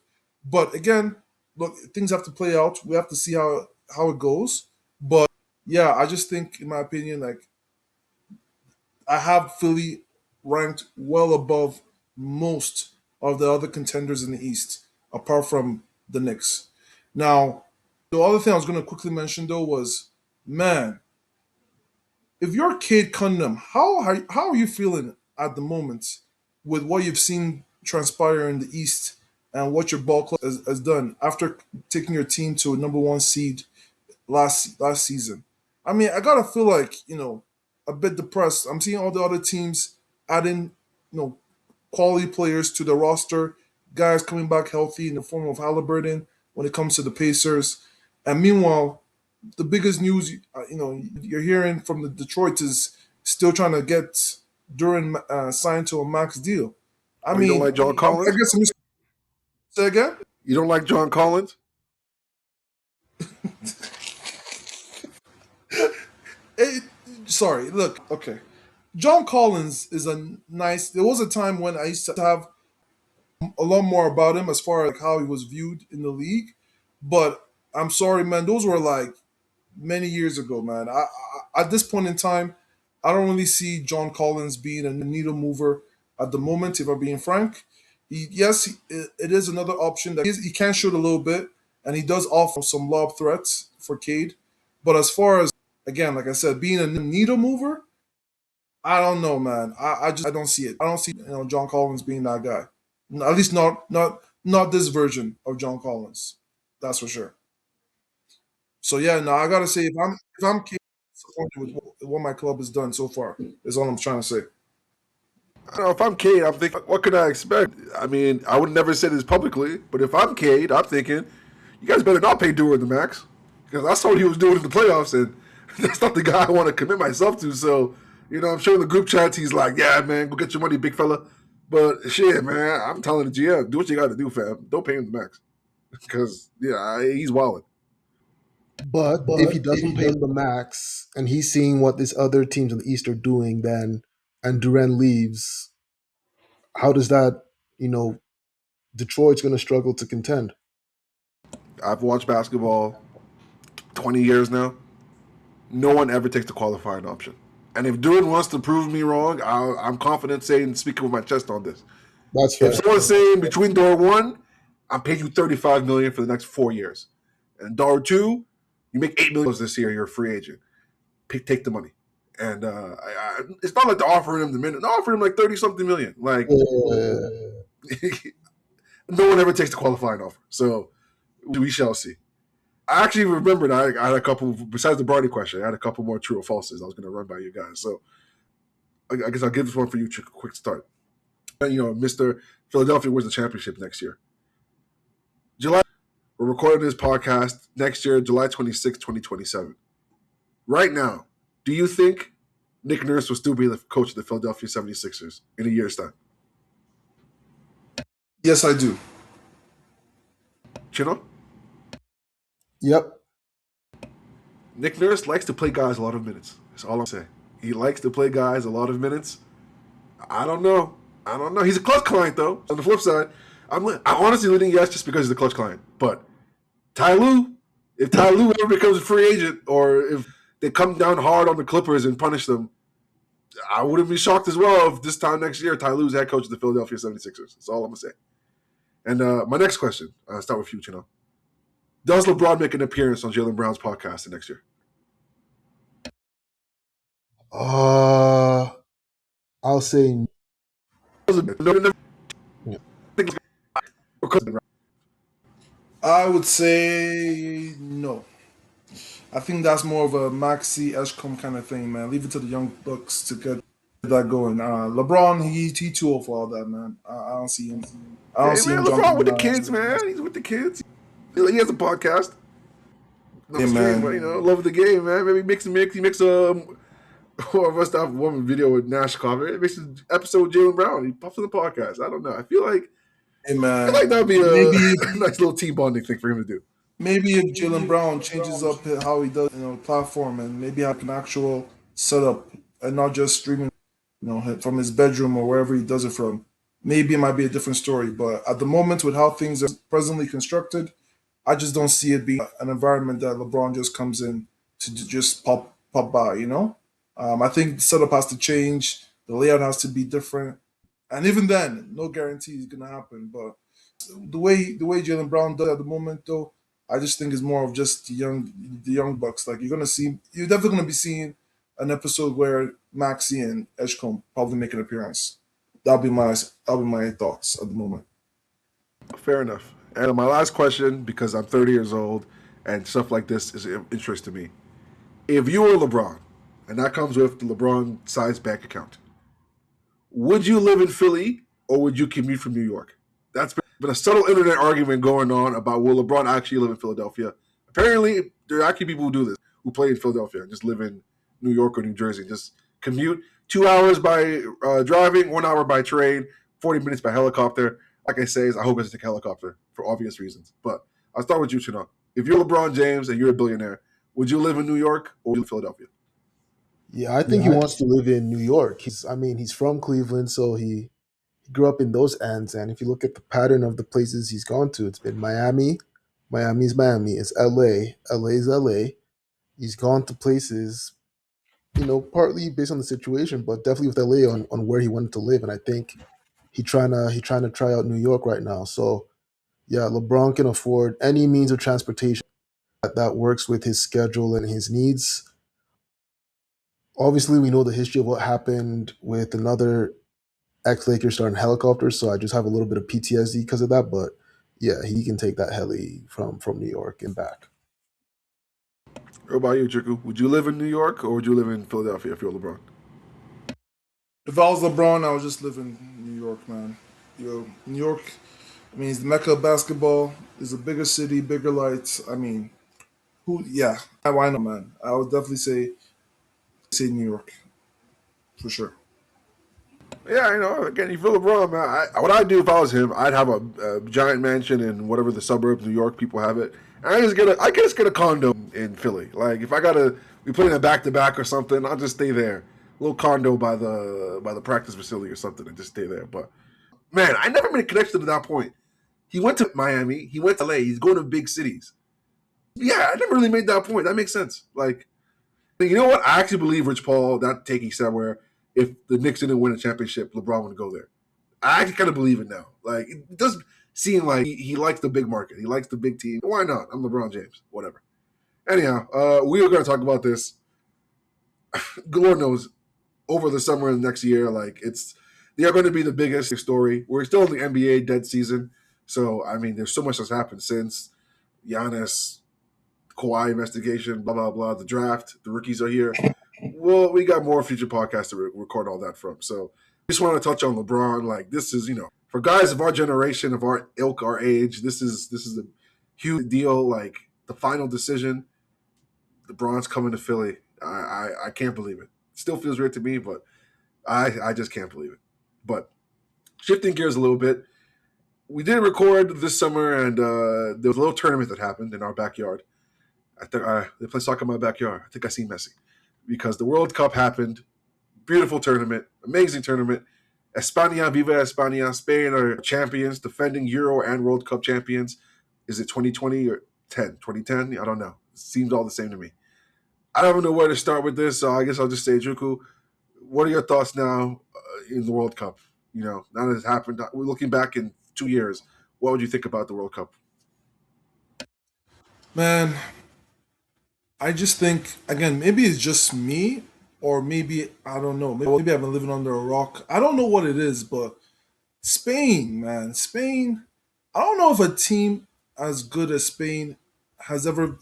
[SPEAKER 3] But again, look, things have to play out. We have to see how it goes. But yeah, I just think, in my opinion, like I have Philly ranked well above most of the other contenders in the East, apart from the Knicks. Now, the other thing I was going to quickly mention though was, man, if you're Cade Cunningham, how are you feeling at the moment with what you've seen transpire in the East and what your ball club has done after taking your team to a number one seed last season? I mean, I gotta feel like a bit depressed. I'm seeing all the other teams adding quality players to the roster, guys coming back healthy in the form of Halliburton when it comes to the Pacers, and meanwhile the biggest news you're hearing from the Detroit is still trying to get Duran signed to a max deal. I
[SPEAKER 1] Oh, you don't
[SPEAKER 3] mean,
[SPEAKER 1] like John
[SPEAKER 3] I
[SPEAKER 1] Collins?
[SPEAKER 3] guess I'm just say again.
[SPEAKER 1] You don't like John Collins?
[SPEAKER 3] Eh, sorry, look, okay. John Collins is a nice. There was a time when I used to have a lot more about him as far as like how he was viewed in the league, but I'm sorry, man. Those were like many years ago, man. At this point in time, I don't really see John Collins being a needle mover at the moment. If I'm being frank, it is another option that he can shoot a little bit, and he does offer some lob threats for Cade. But as far as again, like I said, being a needle mover, I don't know, man. I don't see it. I don't see John Collins being that guy. At least not this version of John Collins. That's for sure. So yeah, no, I gotta say if I'm disappointed with what my club has done so far, is all I'm trying to say.
[SPEAKER 1] I don't know. If I'm Cade, I'm thinking, what could I expect? I mean, I would never say this publicly, but if I'm Cade, I'm thinking, you guys better not pay Dewar the max. Because I saw what he was doing in the playoffs, and that's not the guy I want to commit myself to. So, I'm sure in the group chats, he's like, yeah, man, go get your money, big fella. But shit, man, I'm telling the GM, do what you got to do, fam. Don't pay him the max. Because, yeah, he's wilding.
[SPEAKER 2] But if he doesn't pay him the max and he's seeing what these other teams in the East are doing, then and Durant leaves, how does that, you know, Detroit's going to struggle to contend?
[SPEAKER 1] I've watched basketball 20 years now. No one ever takes the qualifying option. And if Duran wants to prove me wrong, I'm confident saying, speaking with my chest on this.
[SPEAKER 2] That's
[SPEAKER 1] If
[SPEAKER 2] fair.
[SPEAKER 1] someone's saying between door one, I'm paying you $35 million for the next 4 years, and door two, you make $8 million this year, you're a free agent. Take the money. And it's not like they're offering him the minute. They're offering him like 30 something million. Like, no one ever takes the qualifying offer. So we shall see. I actually remembered I had a couple, besides the Brody question, I had a couple more true or falses I was going to run by you guys. So I guess I'll give this one for you, Chick, a quick start. Mr. Philadelphia wins the championship next year. July, we're recording this podcast next year, July 26, 2027. Right now, do you think Nick Nurse will still be the coach of the Philadelphia 76ers in a year's time?
[SPEAKER 3] Yes, I do.
[SPEAKER 1] Chino?
[SPEAKER 2] Yep.
[SPEAKER 1] Nick Nurse likes to play guys a lot of minutes. That's all I'm saying. He likes to play guys a lot of minutes. I don't know. He's a clutch client, though. On the flip side, I'm honestly leaning yes just because he's a clutch client. But if Ty Lue ever becomes a free agent, or if they come down hard on the Clippers and punish them, I wouldn't be shocked as well if this time next year Ty Lue's head coach of the Philadelphia 76ers. That's all I'm going to say. And my next question, I'll start with you, Chino. Does LeBron make an appearance on Jaylen Brown's podcast next year?
[SPEAKER 2] I'll say
[SPEAKER 3] I would say no. I think that's more of a Maxi Eshcom kind of thing, man. Leave it to the young bucks to get that going. LeBron, he too old for all that, man. I don't see him. I don't
[SPEAKER 1] Hey,
[SPEAKER 3] see
[SPEAKER 1] man,
[SPEAKER 3] him
[SPEAKER 1] LeBron
[SPEAKER 3] jumping.
[SPEAKER 1] with the kids, man. He's with the kids. He has a podcast. Not
[SPEAKER 3] Yeah,
[SPEAKER 1] stream,
[SPEAKER 3] man.
[SPEAKER 1] but, love the game, man. Maybe he makes or must have one video with Nash Carver. It makes an episode with Jaylen Brown. He pops on the podcast. I don't know. I feel like
[SPEAKER 3] Hey, man.
[SPEAKER 1] that would be
[SPEAKER 3] Maybe
[SPEAKER 1] a nice little team bonding thing for him to do.
[SPEAKER 3] maybe if Jalen Brown changes up how he does, platform, and maybe have an actual setup and not just streaming, from his bedroom or wherever he does it from, maybe it might be a different story. But at the moment, with how things are presently constructed, I just don't see it being an environment that LeBron just comes in to just pop by. I think the setup has to change, the layout has to be different, and even then, no guarantee is gonna happen. But the way Jalen Brown does at the moment, though, I just think is more of just the young bucks. Like you're definitely gonna be seeing an episode where Maxi and Edgecombe probably make an appearance. That'll be my thoughts at the moment.
[SPEAKER 1] Fair enough. And my last question, because I'm 30 years old and stuff like this is of interest to me. If you were LeBron, and that comes with the LeBron size bank account, would you live in Philly or would you commute from New York? That's been a subtle internet argument going on about will LeBron actually live in Philadelphia. Apparently, there are actually people who do this, who play in Philadelphia and just live in New York or New Jersey. Just commute 2 hours by driving, 1 hour by train, 40 minutes by helicopter. Like I say, I hope it's take a helicopter for obvious reasons. But I'll start with you, Chino. If you're LeBron James and you're a billionaire, would you live in New York or Philadelphia?
[SPEAKER 2] Yeah, I think he wants to live in New York. He's from Cleveland, so he grew up in those ends. And if you look at the pattern of the places he's gone to, it's been Miami. Miami's Miami. It's LA. LA's LA. He's gone to places, partly based on the situation, but definitely with LA on where he wanted to live. And I think he trying to try out New York right now. So yeah, LeBron can afford any means of transportation that works with his schedule and his needs. Obviously, we know the history of what happened with another ex-Lakers starting helicopters, so I just have a little bit of PTSD because of that. But yeah, he can take that heli from New York and back.
[SPEAKER 1] What about you, Chiku? Would you live in New York or would you live in Philadelphia if you're LeBron?
[SPEAKER 3] If I was LeBron, I would just live in New York, man. New York. I mean, it's the mecca of basketball. It's a bigger city, bigger lights. I mean, who? Yeah, why not, man? I would definitely say New York for sure.
[SPEAKER 1] Yeah, again, you feel LeBron, man. What I'd do if I was him, I'd have a giant mansion in whatever the suburbs, New York, people have it. And I just get a condo in Philly. Like, if I gotta be playing a back-to-back or something, I'll just stay there. A little condo by the practice facility or something and just stay there. But, man, I never made a connection to that point. He went to Miami. He went to LA. He's going to big cities. Yeah, I never really made that point. That makes sense. Like, you know what? I actually believe Rich Paul, that taking somewhere, if the Knicks didn't win a championship, LeBron would go there. I actually kind of believe it now. Like, it does seem like he likes the big market. He likes the big team. Why not? I'm LeBron James. Whatever. Anyhow, we are going to talk about this, Lord knows, over the summer and next year. Like, they are going to be the biggest story. We're still in the NBA dead season. So, I mean, there's so much that's happened since Giannis, Kawhi investigation, blah, blah, blah, the draft, the rookies are here. well, we got more future podcasts to record all that from. So just want to touch on LeBron. Like this is, for guys of our generation, of our ilk, our age, this is a huge deal. Like the final decision, LeBron's coming to Philly. I can't believe it. Still feels weird to me, but I just can't believe it. But shifting gears a little bit, we did record this summer, and there was a little tournament that happened in our backyard. I think they play soccer in my backyard. I think I see Messi because the World Cup happened. Beautiful tournament, amazing tournament. España, Viva España. Spain are champions, defending Euro and World Cup champions. Is it 2020 or 2010? I don't know. It seems all the same to me. I don't know where to start with this, so I guess I'll just say, Juku, what are your thoughts now in the World Cup? Now that it's happened, we're looking back in 2 years. What would you think about the World Cup?
[SPEAKER 3] Man, I just think again, maybe it's just me, or maybe I don't know. Maybe I've been living under a rock. I don't know what it is, but Spain, man, Spain. I don't know if a team as good as Spain has ever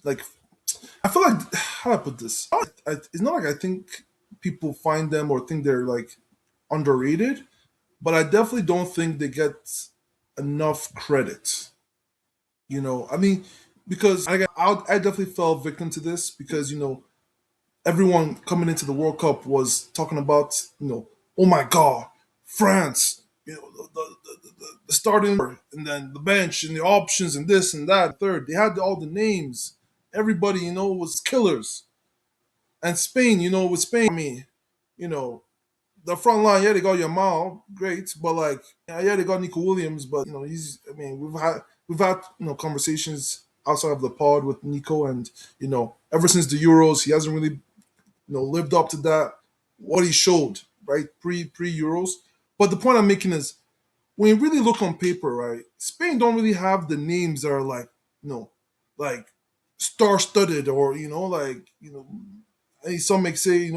[SPEAKER 3] like. I feel like how do I put this? It's not like I think people find them or think they're like underrated, but I definitely don't think they get enough credit. I mean, because I definitely fell victim to this because everyone coming into the World Cup was talking about oh my God, France, the starting and then the bench and the options and this and that third. They had all the names. Everybody was killers. And Spain, with Spain, I mean, you know the front line, yeah, they got Yamal, great, but like, yeah, they got Nico Williams, but he's. I mean, we've had conversations outside of the pod with Nico, and ever since the Euros, he hasn't really lived up to that what he showed right pre Euros. But the point I'm making is when you really look on paper, right, Spain don't really have the names that are like like star studded or some may say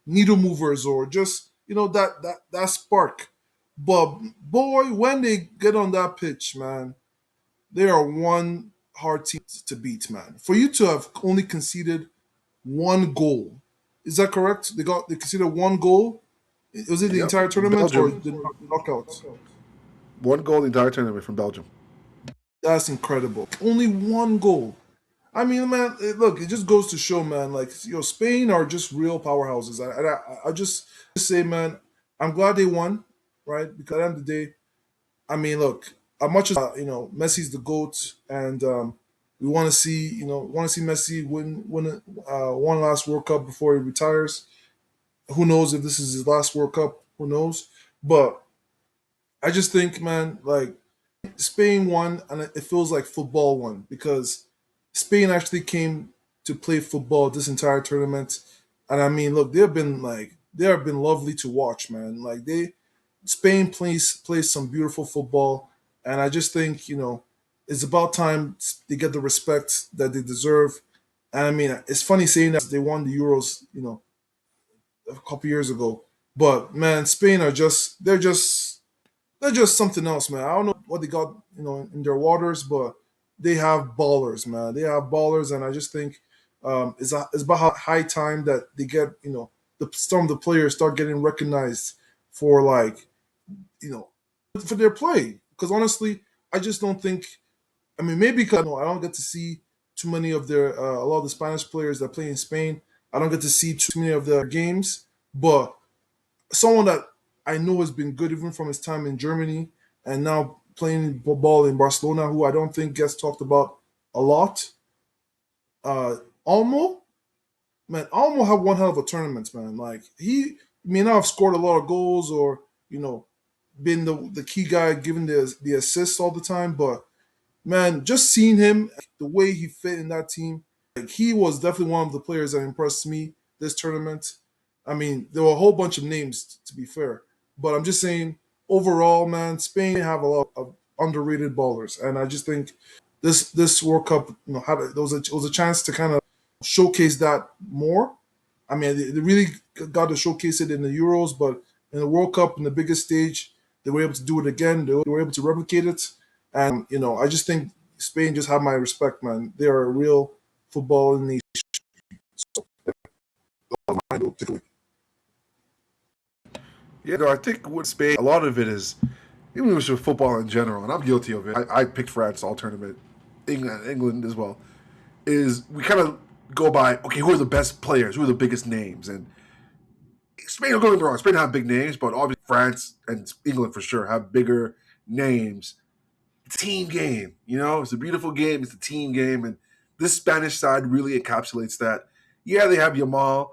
[SPEAKER 3] needle movers or just that spark. But boy, when they get on that pitch, man, they are one hard team to beat, man. For you to have only conceded one goal, is that correct? They conceded one goal. Was it the
[SPEAKER 1] Yep,
[SPEAKER 3] entire tournament or
[SPEAKER 1] Belgium.
[SPEAKER 3] the knockouts?
[SPEAKER 1] One goal the entire tournament from Belgium.
[SPEAKER 3] That's incredible. Only one goal. I mean, man, look, it just goes to show, man. Like, Spain are just real powerhouses. I just say, man, I'm glad they won, right? Because at the end of the day, I mean, look, as much as Messi's the goat, and we want to see Messi win one last World Cup before he retires. Who knows if this is his last World Cup? Who knows? But I just think, man, like Spain won, and it feels like football won because Spain actually came to play football this entire tournament. And I mean, look, they have been lovely to watch, man. Like Spain plays some beautiful football, and I just think it's about time they get the respect that they deserve. And I mean, it's funny saying that they won the Euros, a couple years ago, but man, Spain they're just something else, man. I don't know what they got, in their waters, but they have ballers, man. They have ballers, and I just think it's about high time that they get, some of the players start getting recognized for like, you know, for their play. Because honestly, I just don't think. I mean, maybe because I don't get to see too many of a lot of the Spanish players that play in Spain. I don't get to see too many of their games, but someone that I know has been good even from his time in Germany and now playing ball in Barcelona, who I don't think gets talked about a lot. Uh, Almo, man, Almo had one hell of a tournament, man. Like he may not have scored a lot of goals or been the key guy giving the assists all the time, but man, just seeing him, the way he fit in that team, like he was definitely one of the players that impressed me this tournament. I mean, there were a whole bunch of names to be fair, but I'm just saying overall, man, Spain have a lot of underrated ballers, and I just think this World Cup, there was a chance to kind of showcase that more. I mean, they really got to showcase it in the Euros, but in the World Cup, in the biggest stage, they were able to do it again. They were able to replicate it, and I just think Spain just have my respect, man. They are a real football nation.
[SPEAKER 1] Yeah, no, I think with Spain, a lot of it is, even with football in general, and I'm guilty of it. I picked France all tournament, England as well. Is we kind of go by, okay, who are the best players, who are the biggest names, and Spain. Don't get me wrong, Spain have big names, but obviously France and England for sure have bigger names. It's a team game, It's a beautiful game. It's a team game, and this Spanish side really encapsulates that. Yeah, they have Yamal,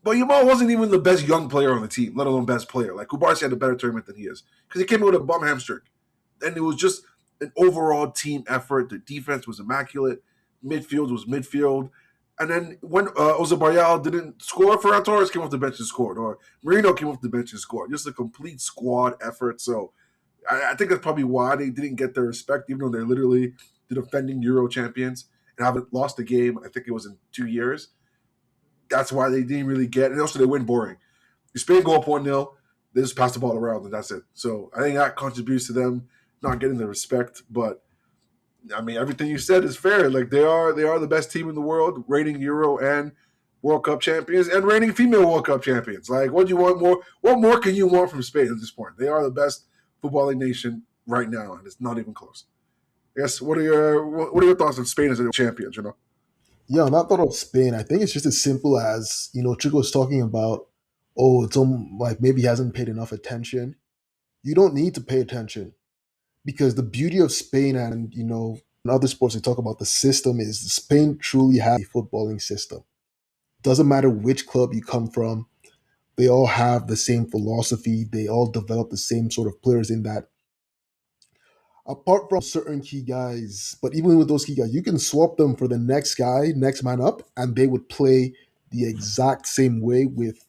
[SPEAKER 1] but Yamal wasn't even the best young player on the team, let alone best player. Like Kubarsi had a better tournament than he is because he came in with a bum hamstring, and it was just an overall team effort. The defense was immaculate, midfield was midfield, and then when Ozabayal didn't score, Ferran Torres came off the bench and scored, or Marino came off the bench and scored. Just a complete squad effort. So I think that's probably why they didn't get their respect, even though they're literally the defending Euro champions and haven't lost a game. I think it was in 2 years. That's why they didn't really get, and also they win boring. Spain go up 1-0, they just pass the ball around, and that's it. So I think that contributes to them not getting the respect. But I mean, everything you said is fair. Like they are the best team in the world, reigning Euro and World Cup champions, and reigning female World Cup champions. Like, what do you want more? What more can you want from Spain at this point? They are the best footballing nation right now, and it's not even close. Yes. What are your thoughts on Spain as a champions?
[SPEAKER 2] Yeah, on that thought of Spain, I think it's just as simple as, Chico was talking about, oh, it's like maybe he hasn't paid enough attention. You don't need to pay attention because the beauty of Spain and, in other sports, they talk about the system is Spain truly has a footballing system. Doesn't matter which club you come from, they all have the same philosophy. They all develop the same sort of players in that apart from certain key guys, but even with those key guys, you can swap them for the next guy, next man up, and they would play the exact same way with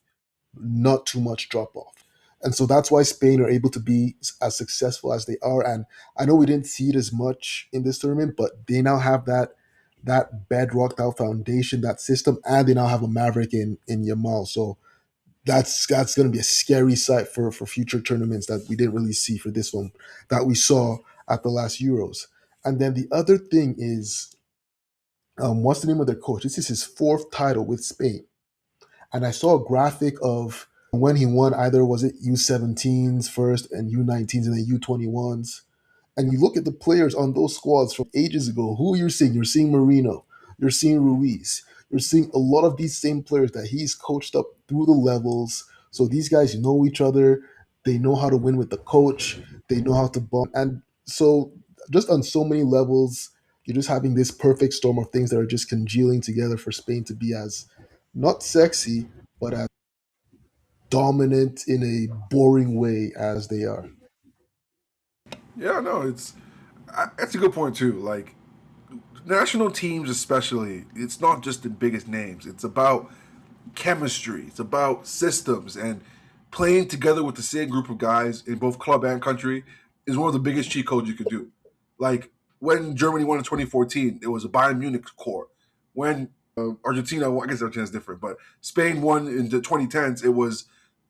[SPEAKER 2] not too much drop off. And so that's why Spain are able to be as successful as they are. And I know we didn't see it as much in this tournament, but they now have that bedrocked out foundation, that system, and they now have a maverick in Yamal. So that's going to be a scary sight for future tournaments that we didn't really see for this one that we saw at the last Euros. And then the other thing is, what's the name of their coach? This is his fourth title with Spain, and I saw a graphic of when he won. Either was it U17s first and U19s and then U21s, and you look at the players on those squads from ages ago, who you're seeing. You're seeing Marino, you're seeing Ruiz, you're seeing a lot of these same players that he's coached up through the levels. So these guys know each other. They know how to win with the coach. They know how to bond. And so just on so many levels, you're just having this perfect storm of things that are just congealing together for Spain to be as not sexy, but as dominant in a boring way as they are.
[SPEAKER 1] Yeah, no, that's a good point too. Like national teams, especially, it's not just the biggest names. It's about chemistry. It's about systems and playing together with the same group of guys in both club and country is one of the biggest cheat codes you could do. Like when Germany won in 2014, it was a Bayern Munich core. When Argentina, well, I guess Argentina's different, but Spain won in the 2010s, it was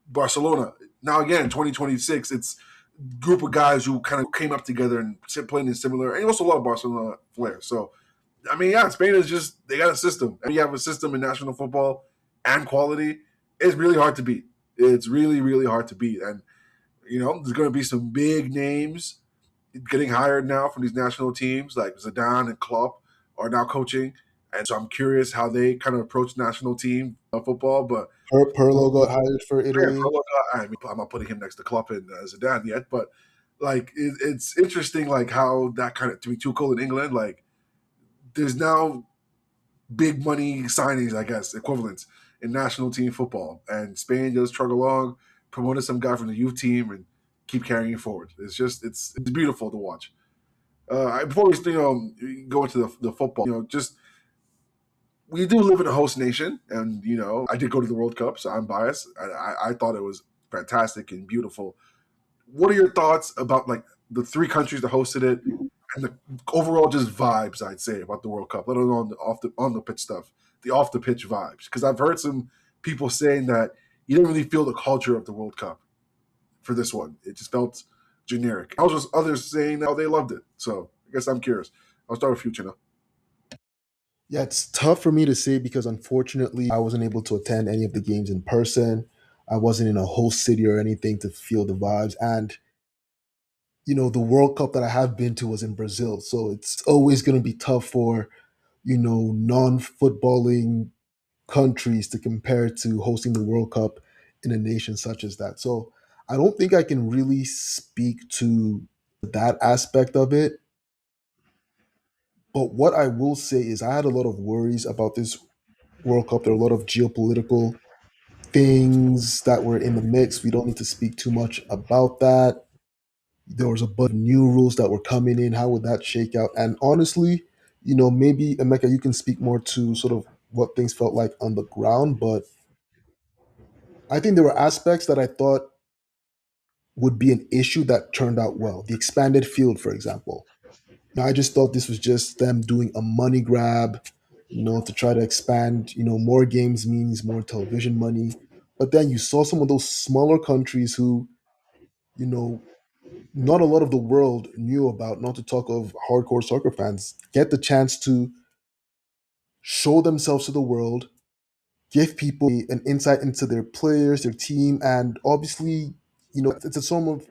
[SPEAKER 1] Barcelona. Now again, 2026, it's a group of guys who kind of came up together and playing in similar, and also a lot of Barcelona flair. So I mean, yeah, Spain is just, they got a system. And you have a system in national football and quality, it's really hard to beat. It's really, really hard to beat. And, there's going to be some big names getting hired now from these national teams, like Zidane and Klopp are now coaching. And so I'm curious how they kind of approach national team football. But
[SPEAKER 2] Perlo got hired for
[SPEAKER 1] yeah,
[SPEAKER 2] Italy.
[SPEAKER 1] I mean, I'm not putting him next to Klopp and Zidane yet, but like it's interesting, like how that kind of, to be too cool in England, like there's now big money signings, I guess, equivalents in national team football. And Spain just trudge along, promoted some guy from the youth team and keep carrying it forward. It's beautiful to watch. Before we go into the football, just we do live in a host nation, and I did go to the World Cup, so I'm biased. I thought it was fantastic and beautiful. What are your thoughts about like the three countries that hosted it and the overall just vibes, I'd say, about the World Cup, let alone on the pitch stuff, the off the pitch vibes? Because I've heard some people saying that you didn't really feel the culture of the World Cup for this one. It just felt generic. I was just others saying that they loved it. So I guess I'm curious. I'll start with you, Chino.
[SPEAKER 2] Yeah, it's tough for me to say because unfortunately I wasn't able to attend any of the games in person. I wasn't in a host city or anything to feel the vibes. And, the World Cup that I have been to was in Brazil. So it's always going to be tough for, non footballing countries to compare to hosting the World Cup in a nation such as that. So I don't think I can really speak to that aspect of it. But what I will say is I had a lot of worries about this World Cup. There are a lot of geopolitical things that were in the mix. We don't need to speak too much about that. There was a bunch of new rules that were coming in. How would that shake out? And honestly, maybe Emeka, you can speak more to sort of what things felt like on the ground. But I think there were aspects that I thought would be an issue that turned out well. The expanded field, for example. I just thought this was just them doing a money grab, to try to expand. More games means more television money. But then you saw some of those smaller countries who, you know, not a lot of the world knew about, not to talk of hardcore soccer fans, get the chance to show themselves to the world, give people an insight into their players, their team, and obviously, it's a form of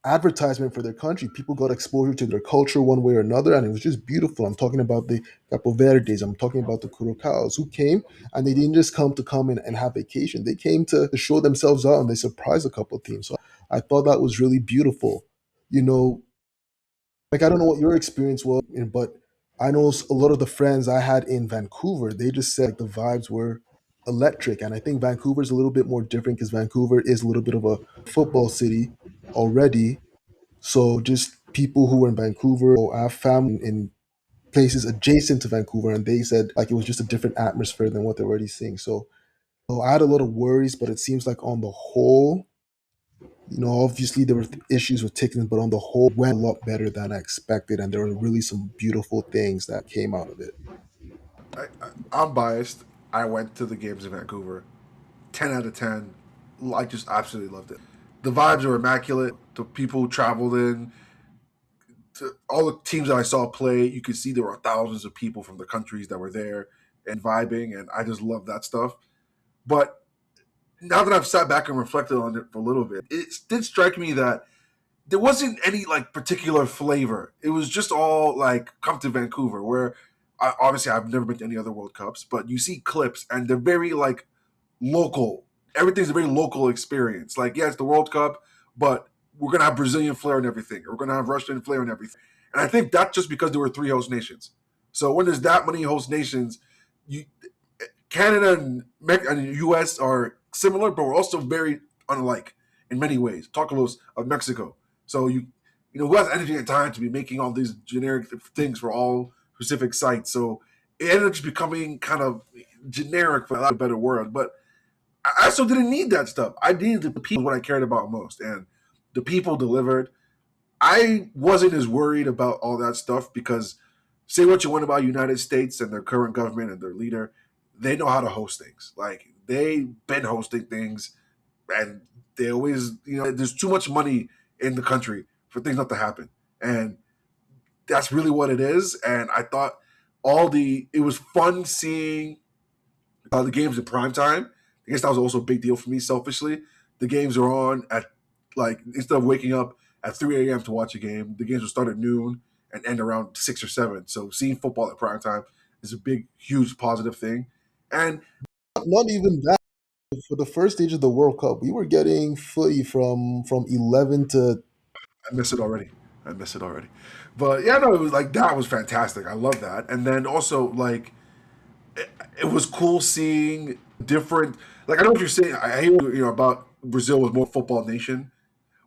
[SPEAKER 2] advertisement for their country. People got exposure to their culture one way or another, and it was just beautiful. I'm talking about the Capo Verdes, I'm talking about the Curaçaos, who came and they didn't just come to come and have vacation. They came to show themselves out and they surprised a couple of teams. So I thought that was really beautiful. You know, like I don't know what your experience was, but I know a lot of the friends I had in Vancouver, they just said like, the vibes were electric. And I think Vancouver's a little bit more different because Vancouver is a little bit of a football city already, so just people who were in Vancouver or have family in places adjacent to Vancouver, and they said like it was just a different atmosphere than what they're already seeing. So I had a lot of worries, but it seems like on the whole, obviously there were issues with tickets, but on the whole, went a lot better than I expected, and there were really some beautiful things that came out of it.
[SPEAKER 1] I'm biased. I went to the games in Vancouver. 10 out of 10. I just absolutely loved it. The vibes were immaculate. The people who traveled in, all the teams that I saw play, you could see there were thousands of people from the countries that were there and vibing, and I just love that stuff. But now that I've sat back and reflected on it for a little bit, it did strike me that there wasn't any like particular flavor. It was just all like come to Vancouver, where obviously I've never been to any other World Cups, but you see clips and they're very like local. Everything's a very local experience. Like, yeah, it's the World Cup, but we're gonna have Brazilian flair and everything. We're gonna have Russian flair and everything. And I think that's just because there were three host nations. So when there's that many host nations, you Canada and the U.S. are similar, but we're also very unlike in many ways. Talk a little of Mexico. So who has energy and time to be making all these generic things for all specific sites? So it ended up just becoming kind of generic, for a better word. But I also didn't need that stuff. I needed the people, what I cared about most, and the people delivered. I wasn't as worried about all that stuff because say what you want about United States and their current government and their leader, they know how to host things. Like they've been hosting things and they always, there's too much money in the country for things not to happen. And that's really what it is. And I thought it was fun seeing the games in prime time. I guess that was also a big deal for me selfishly. The games are on at like instead of waking up at 3 a.m. to watch a game, the games will start at noon and end around 6 or 7. So seeing football at prime time is a big, huge positive thing. And
[SPEAKER 2] Not even that. For the first stage of the World Cup, we were getting footy from 11 to.
[SPEAKER 1] I miss it already. I miss it already. But yeah, no, it was like that was fantastic. I love that. And then also like it was cool seeing different. Like I know what you're saying. I hate about Brazil was more football nation,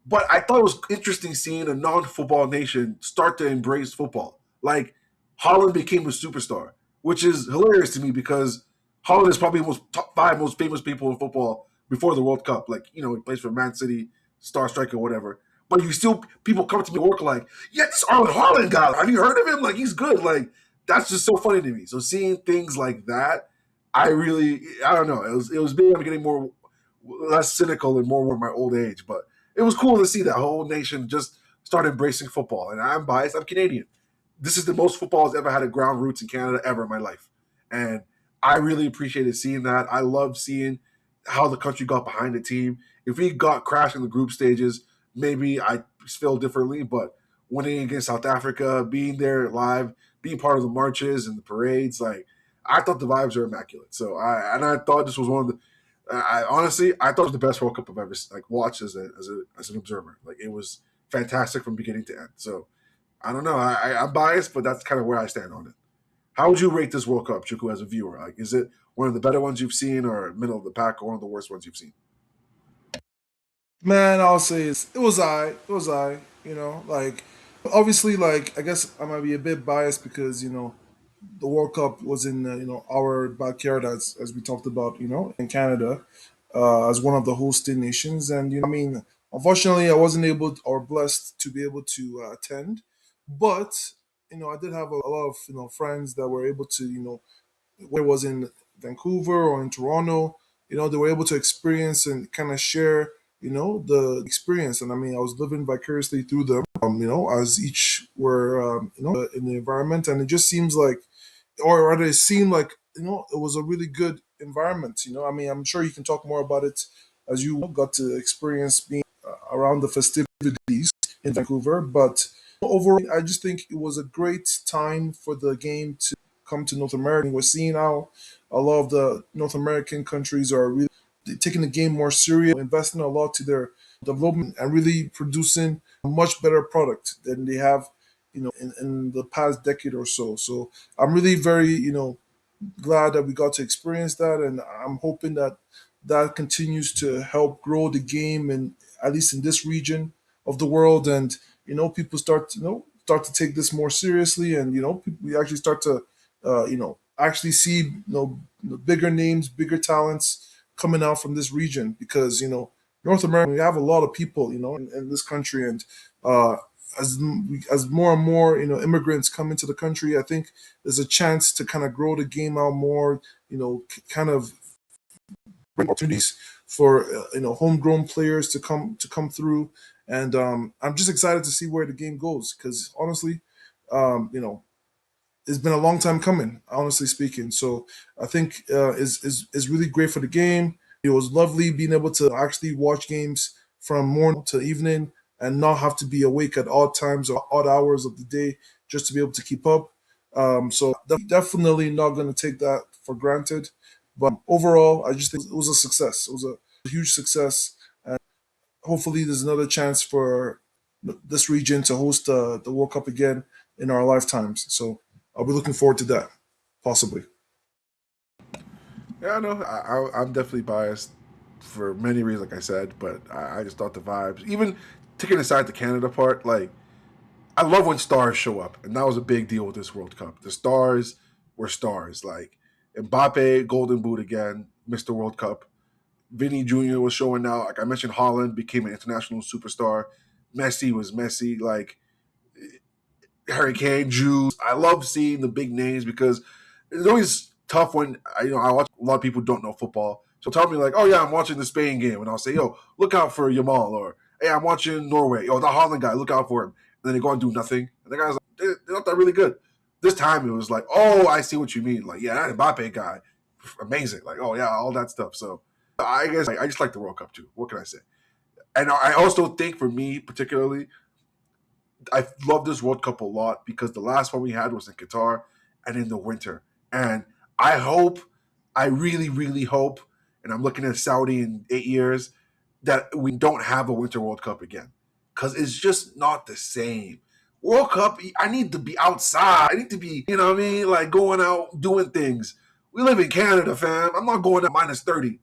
[SPEAKER 1] but I thought it was interesting seeing a non-football nation start to embrace football. Like Holland became a superstar, which is hilarious to me because Holland is probably the most top 5 most famous people in football before the World Cup. Like he plays for Man City, star striker, whatever. But you still people come to me at work like, yeah, this Arlen Holland guy. Have you heard of him? Like he's good. Like that's just so funny to me. So seeing things like that, I don't know. It was maybe I'm getting more less cynical and more my old age, but it was cool to see that whole nation just start embracing football. And I'm biased. I'm Canadian. This is the most football has ever had a ground roots in Canada ever in my life. And I really appreciated seeing that. I loved seeing how the country got behind the team. If we got crashed in the group stages, maybe I feel differently. But winning against South Africa, being there live, being part of the marches and the parades, like I thought the vibes were immaculate. So I thought this was one of the. I honestly I thought it was the best World Cup I've ever like watched as an observer. Like it was fantastic from beginning to end. So I don't know. I'm biased, but that's kind of where I stand on it. How would you rate this World Cup, Chuku, as a viewer? Like, is it one of the better ones you've seen, or middle of the pack, or one of the worst ones you've seen?
[SPEAKER 3] Man, I'll say it was I. It was I. Like obviously, like I guess I might be a bit biased because the World Cup was in our backyard as we talked about in Canada as one of the hosting nations, and I mean, unfortunately, I wasn't able or blessed to be able to attend, but I did have a lot of friends that were able to whether it was in Vancouver or in Toronto, they were able to experience and kind of share, the experience. And I mean, I was living vicariously through them, as each were, in the environment. And it just seems like, or rather, it seemed like, it was a really good environment. I mean, I'm sure you can talk more about it as you got to experience being around the festivities in Vancouver. But overall, I just think it was a great time for the game to come to North America. We're seeing how a lot of the North American countries are really taking the game more serious, investing a lot to their development and really producing a much better product than they have, in the past decade or so. So I'm really very, glad that we got to experience that, and I'm hoping that that continues to help grow the game, and at least in this region of the world, and people start to start to take this more seriously, and we actually start to actually see bigger names, bigger talents coming out from this region because North America, we have a lot of people in this country, and uh, as more and more immigrants come into the country, I think there's a chance to kind of grow the game out more. Kind of bring opportunities for homegrown players to come through, and I'm just excited to see where the game goes because honestly, it's been a long time coming, honestly speaking. So I think is really great for the game. It was lovely being able to actually watch games from morning to evening and not have to be awake at odd times or odd hours of the day just to be able to keep up. So definitely not going to take that for granted. But overall, I just think it was a success. It was a huge success, and hopefully, there's another chance for this region to host the World Cup again in our lifetimes. So I'll be looking forward to that, possibly.
[SPEAKER 1] Yeah, I know. I'm definitely biased for many reasons, like I said, but I just thought the vibes, even taking aside the Canada part, like I love when stars show up, and that was a big deal with this World Cup. The stars were stars, like Mbappe, Golden Boot again, Mr. World Cup. Vinny Jr. was showing out. Like I mentioned, Holland became an international superstar. Messi was Messi. Like Harry Kane, Jude. I love seeing the big names because it's always tough when I watch a lot of people who don't know football. So tell me like, oh yeah, I'm watching the Spain game, and I'll say, yo, look out for Yamal, or hey, I'm watching Norway. Yo, the Holland guy, look out for him. And then they go and do nothing. And the guy's like, they're not that really good. This time it was like, oh, I see what you mean. Like, yeah, that Mbappe guy, amazing. Like, oh yeah, all that stuff. So I guess I just like the World Cup too. What can I say? And I also think for me particularly, I love this World Cup a lot because the last one we had was in Qatar and in the winter. And I hope, I really, really hope, and I'm looking at Saudi in 8 years, that we don't have a Winter World Cup again. Because it's just not the same. World Cup, I need to be outside. I need to be, you know what I mean? Like going out, doing things. We live in Canada, fam. I'm not going to minus 30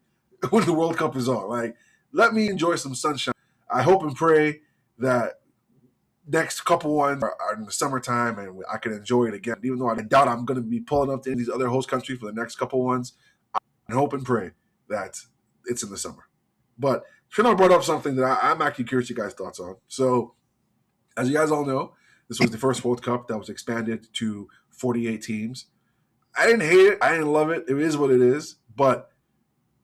[SPEAKER 1] when the World Cup is on. Like, let me enjoy some sunshine. I hope and pray that next couple ones are in the summertime and I can enjoy it again. Even though I doubt I'm going to be pulling up to these other host countries for the next couple ones, I hope and pray that it's in the summer. But Shana brought up something that I'm actually curious you guys' thoughts on. So, as you guys all know, this was the first World Cup that was expanded to 48 teams. I didn't hate it. I didn't love it. It is what it is. But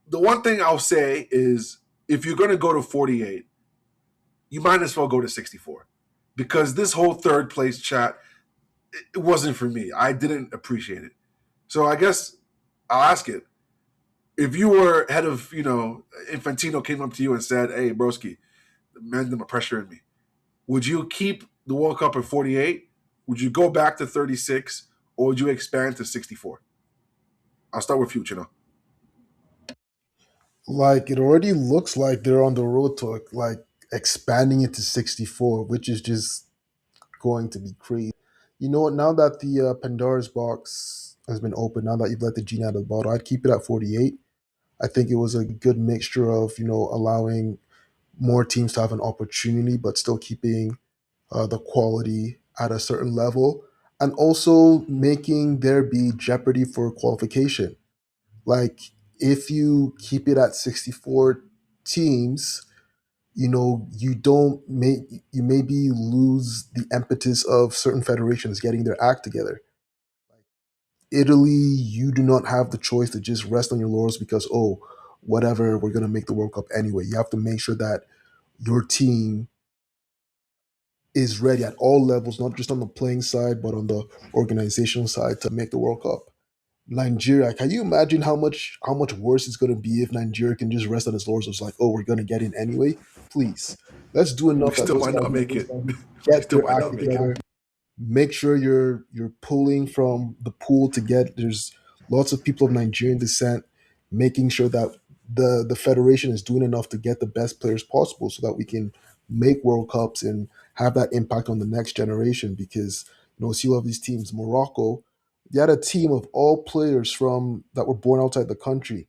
[SPEAKER 1] the one thing I'll say is if you're going to go to 48, you might as well go to 64 because this whole third place chat, it wasn't for me. I didn't appreciate it. So I guess I'll ask it. If you were head of, Infantino came up to you and said, "Hey, broski, the men are pressuring me," would you keep the World Cup at 48? Would you go back to 36, or would you expand to 64? I'll start with you, Chino.
[SPEAKER 2] Like it already looks like they're on the road to like expanding it to 64, which is just going to be crazy. You know what? Now that the Pandora's box has been opened, now that you've let the genie out of the bottle, I'd keep it at 48. I think it was a good mixture of allowing more teams to have an opportunity, but still keeping the quality at a certain level, and also making there be jeopardy for qualification. Like if you keep it at 64 teams, you don't make you maybe lose the impetus of certain federations getting their act together. Italy, you do not have the choice to just rest on your laurels because, oh, whatever, we're going to make the World Cup anyway. You have to make sure that your team is ready at all levels, not just on the playing side, but on the organizational side to make the World Cup. Nigeria, can you imagine how much worse it's going to be if Nigeria can just rest on its laurels? It's like, oh, we're going to get in anyway. Please, let's do
[SPEAKER 1] We
[SPEAKER 2] enough that
[SPEAKER 1] still
[SPEAKER 2] those
[SPEAKER 1] might
[SPEAKER 2] guys
[SPEAKER 1] not make it. We
[SPEAKER 2] get
[SPEAKER 1] still
[SPEAKER 2] their
[SPEAKER 1] might
[SPEAKER 2] act
[SPEAKER 1] not make it.
[SPEAKER 2] together. Make sure you're pulling from the pool to get. There's lots of people of Nigerian descent, making sure that the federation is doing enough to get the best players possible so that we can make World Cups and have that impact on the next generation. Because see all of these teams. Morocco, they had a team of all players from that were born outside the country.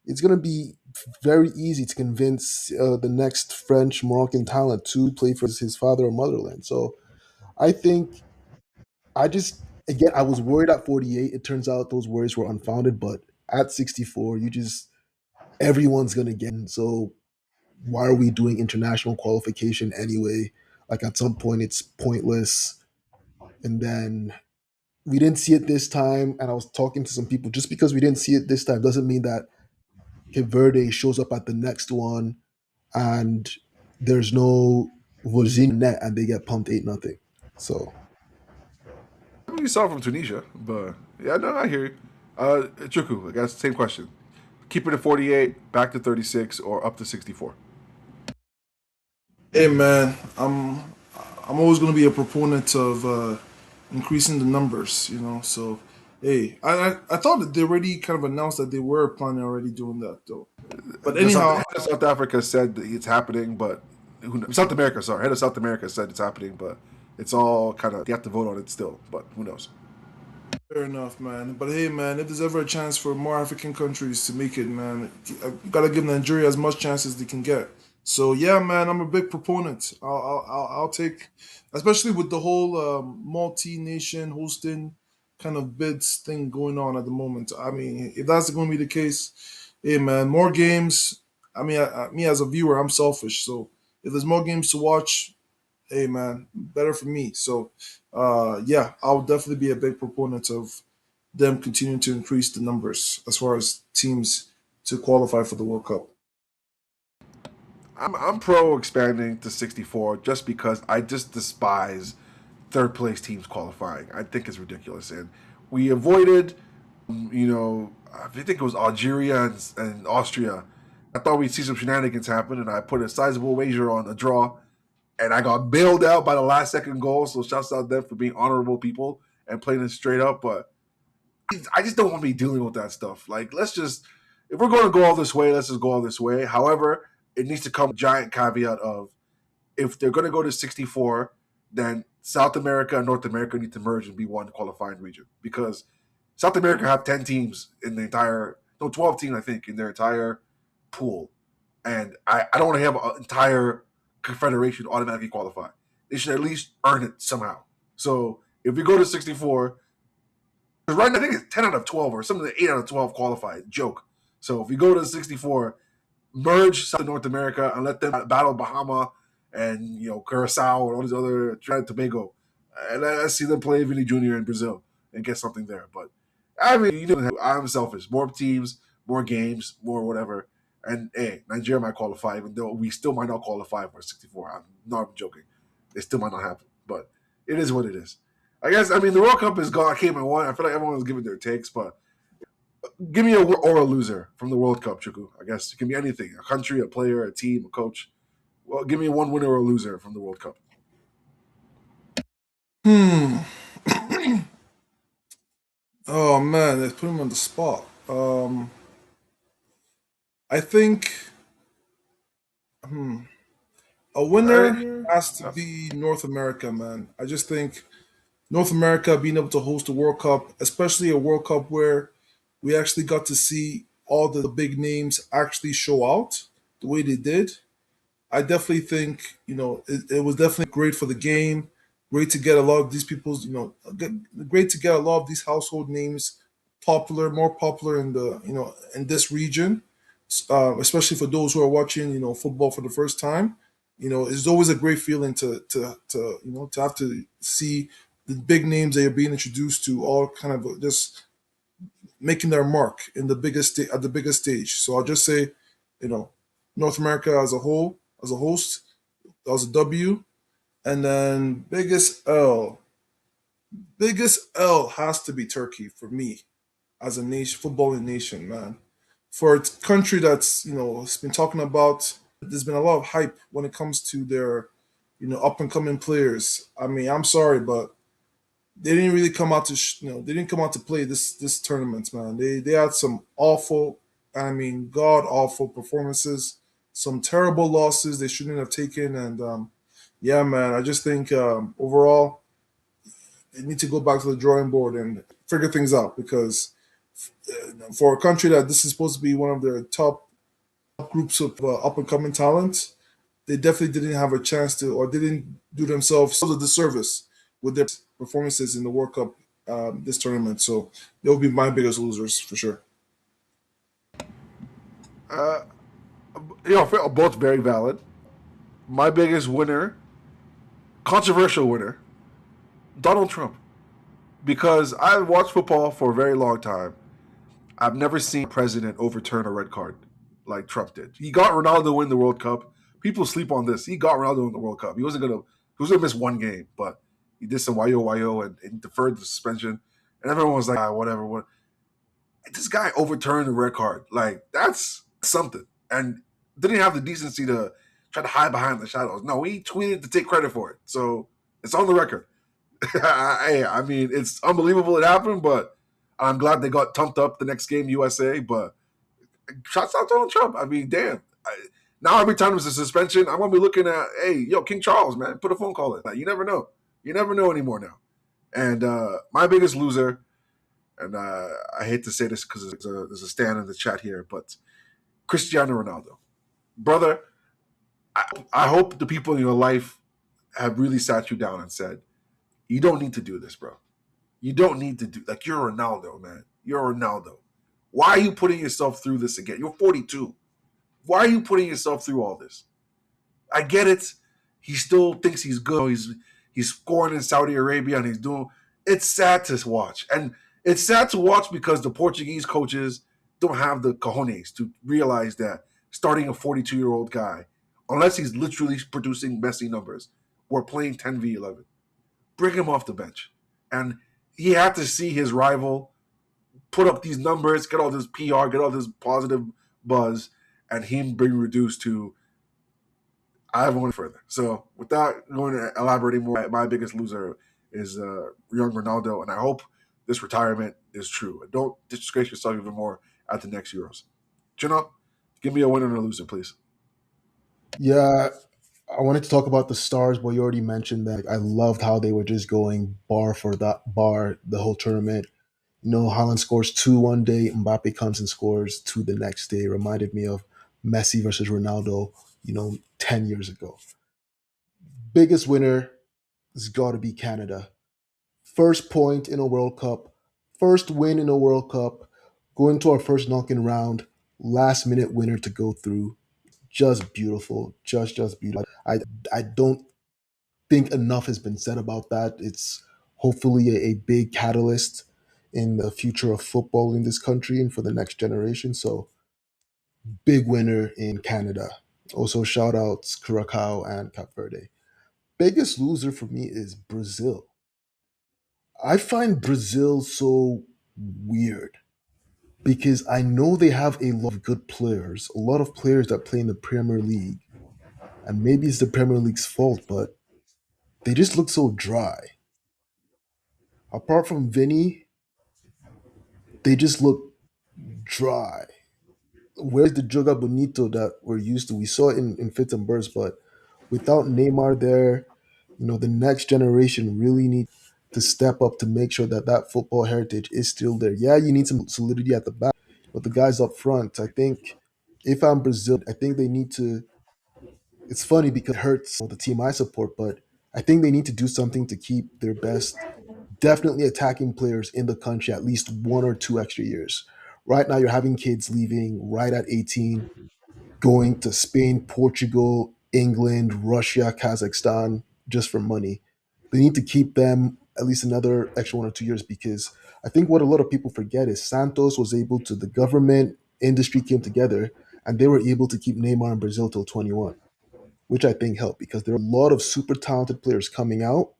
[SPEAKER 2] It's going to be very easy to convince the next French Moroccan talent to play for his father or motherland. So I think I just again I was worried at 48. It turns out those worries were unfounded, but at 64, you just everyone's gonna get in. So why are we doing international qualification anyway? Like at some point it's pointless. And then we didn't see it this time, and I was talking to some people. Just because we didn't see it this time doesn't mean that Cape Verde shows up at the next one and there's no Vozin net and they get pumped 8-0. So
[SPEAKER 1] We saw it from Tunisia, but yeah, no, I hear you. Chuku, I guess same question. Keep it at 48, back to 36, or up to 64.
[SPEAKER 3] Hey man, I'm always gonna be a proponent of increasing the numbers. So hey, I thought that they already kind of announced that they were planning already doing that though. But anyhow,
[SPEAKER 1] Head of South Africa said that it's happening, but South America, sorry, head of South America said it's happening, but it's all kind of, they have to vote on it still, but who knows?
[SPEAKER 3] fair enough, man. But hey, man, if there's ever a chance for more African countries to make it, man, you gotta give Nigeria as much chance as they can get. So yeah, man, I'm a big proponent. I'll take, especially with the whole multi-nation hosting kind of bids thing going on at the moment. I mean, if that's going to be the case, hey, man, more games. I mean, me as a viewer, I'm selfish, so if there's more games to watch, hey man, better for me. So yeah, I'll definitely be a big proponent of them continuing to increase the numbers as far as teams to qualify for the World Cup.
[SPEAKER 1] I'm pro expanding to 64 just because I just despise third place teams qualifying. I think it's ridiculous. And we avoided, I think it was Algeria and Austria. I thought we'd see some shenanigans happen, and I put a sizable wager on a draw, and I got bailed out by the last second goal. So shouts out them for being honorable people and playing it straight up. But I just don't want to be dealing with that stuff. Like, let's just, if we're going to go all this way, let's just go all this way. However, it needs to come with a giant caveat of if they're going to go to 64, then South America and North America need to merge and be one qualifying region because South America have 10 teams in the entire, no, 12 teams, I think, in their entire pool. And I don't want to have an entire confederation automatically qualify. They should at least earn it somehow. So if we go to 64, because right now I think it's 10 out of 12 or something like 8 out of 12 qualified. Joke. So if we go to 64, merge South and North America and let them battle Bahama and Curacao and all these other Trinidad and Tobago, and let's see them play Vinny Jr. in Brazil and get something there. But I mean, I'm selfish. More teams, more games, more whatever. And hey, Nigeria might qualify, even though we still might not qualify for 64. I'm not joking. It still might not happen, but it is what it is. I guess I mean the World Cup is gone. I came and won. I feel like everyone's giving their takes, but give me a or a loser from the World Cup, Chuku. I guess it can be anything: a country, a player, a team, a coach. Well, give me one winner or a loser from the World Cup.
[SPEAKER 3] Hmm. Oh man, they put him on the spot. I think hmm, a winner
[SPEAKER 1] Right?
[SPEAKER 3] has to be North America, man. I just think North America being able to host a World Cup, especially a World Cup where we actually got to see all the big names actually show out the way they did. I definitely think it was definitely great for the game. Great to get a lot of these people's great to get a lot of these household names popular, more popular in the in this region, especially for those who are watching football for the first time. It's always a great feeling to have to see the big names that you're being introduced to all kind of just making their mark in the at the biggest stage. So I'll just say, you know, North America as a whole, as a host, that was a W. And then biggest L has to be Turkey for me as a nation, footballing nation, man. For a country that's has been talking about, there's been a lot of hype when it comes to their up and coming players. I mean, I'm sorry, but they didn't really come out to they didn't come out to play this tournament, man. They had some awful, I mean, god awful performances, some terrible losses they shouldn't have taken, and yeah, man, I just think overall they need to go back to the drawing board and figure things out because for a country that this is supposed to be one of their top groups of up and coming talent, they definitely didn't have a chance to, or didn't do themselves a disservice with their performances in the World Cup this tournament. So they'll be my biggest losers for sure.
[SPEAKER 1] Uh, both very valid. My biggest winner, controversial winner, Donald Trump, because I watched football for a very long time. I've never seen a president overturn a red card like Trump did. He got Ronaldo to win the World Cup. People sleep on this. He got Ronaldo to win the World Cup. He was gonna miss one game, but he did some yo and deferred the suspension. And everyone was like, whatever. What? This guy overturned the red card. Like that's something. And didn't have the decency to try to hide behind the shadows. No, he tweeted to take credit for it. So it's on the record. I mean, it's unbelievable it happened, but I'm glad they got tumped up the next game, USA. But shouts out Donald Trump. I mean, damn. Now every time there's a suspension, I'm gonna be looking at, hey, yo, King Charles, man, put a phone call in. Like, you never know. You never know anymore now. And my biggest loser, and I hate to say this because there's a stand in the chat here, but Cristiano Ronaldo, brother. I hope the people in your life have really sat you down and said, you don't need to do this, bro. You don't need to do like you're Ronaldo, man. You're Ronaldo. Why are you putting yourself through this again? You're 42. Why are you putting yourself through all this? I get it. He still thinks he's good. He's scoring in Saudi Arabia and he's doing. It's sad to watch, and it's sad to watch because the Portuguese coaches don't have the cojones to realize that starting a 42-year-old guy, unless he's literally producing messy numbers, we're playing 10v11. Bring him off the bench, and he had to see his rival put up these numbers, get all this PR, get all this positive buzz, and him being reduced to I haven't gone further. So without going to elaborating more, my biggest loser is young Ronaldo, and I hope this retirement is true. Don't disgrace yourself even more at the next Euros. Chino, give me a winner and a loser, please.
[SPEAKER 2] Yeah, I wanted to talk about the stars, but you already mentioned that. I loved how they were just going bar for that bar the whole tournament. Haaland scores two one day, Mbappe comes and scores two the next day. Reminded me of Messi versus Ronaldo, 10 years ago. Biggest winner has got to be Canada. First point in a World Cup, first win in a World Cup, going to our first knocking round, last minute winner to go through. Just beautiful, just beautiful. I don't think enough has been said about that. It's hopefully a big catalyst in the future of football in this country and for the next generation. So big winner in Canada. Also shout outs Curacao and Cape Verde. Biggest loser for me is Brazil. I find Brazil so weird because I know they have a lot of good players, a lot of players that play in the Premier League, and maybe it's the Premier League's fault, but they just look so dry. Apart from Vinny, they just look dry. Where's the Joga Bonito that we're used to? We saw it in fits and bursts, but without Neymar there, the next generation really need to step up to make sure that that football heritage is still there. Yeah, you need some solidity at the back, but the guys up front, I think, if I'm Brazil, I think they need to. It's funny because it hurts the team I support, but I think they need to do something to keep their best, definitely attacking players in the country at least 1 or 2 extra years. Right now, you're having kids leaving right at 18, going to Spain, Portugal, England, Russia, Kazakhstan just for money. They need to keep them at least another extra 1 or 2 years because I think what a lot of people forget is Santos was able to, the government industry came together and they were able to keep Neymar in Brazil till 21, which I think helped because there are a lot of super talented players coming out,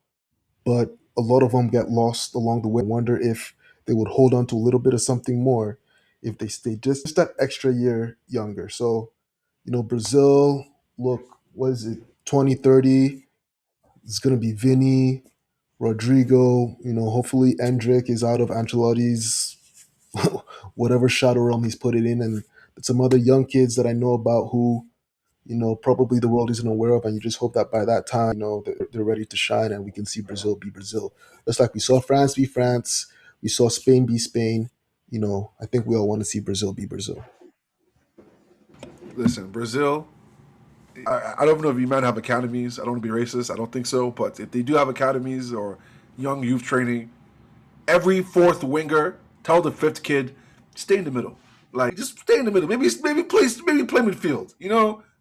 [SPEAKER 2] but a lot of them get lost along the way. Wonder if they would hold on to a little bit of something more if they stay just that extra year younger. So Brazil, look, what is it, 2030? It's going to be Vinny, Rodrigo. Hopefully Endrick is out of Ancelotti's whatever shadow realm he's put it in. And some other young kids that I know about who, probably the world isn't aware of. And you just hope that by that time, they're ready to shine and we can see Brazil be Brazil. Just like we saw France be France, we saw Spain be Spain. I think we all want to see Brazil be Brazil.
[SPEAKER 1] Listen, Brazil. I don't know if you might have academies. I don't want to be racist. I don't think so. But if they do have academies or young youth training, every fourth winger tell the fifth kid stay in the middle. Like just stay in the middle. Maybe play midfield.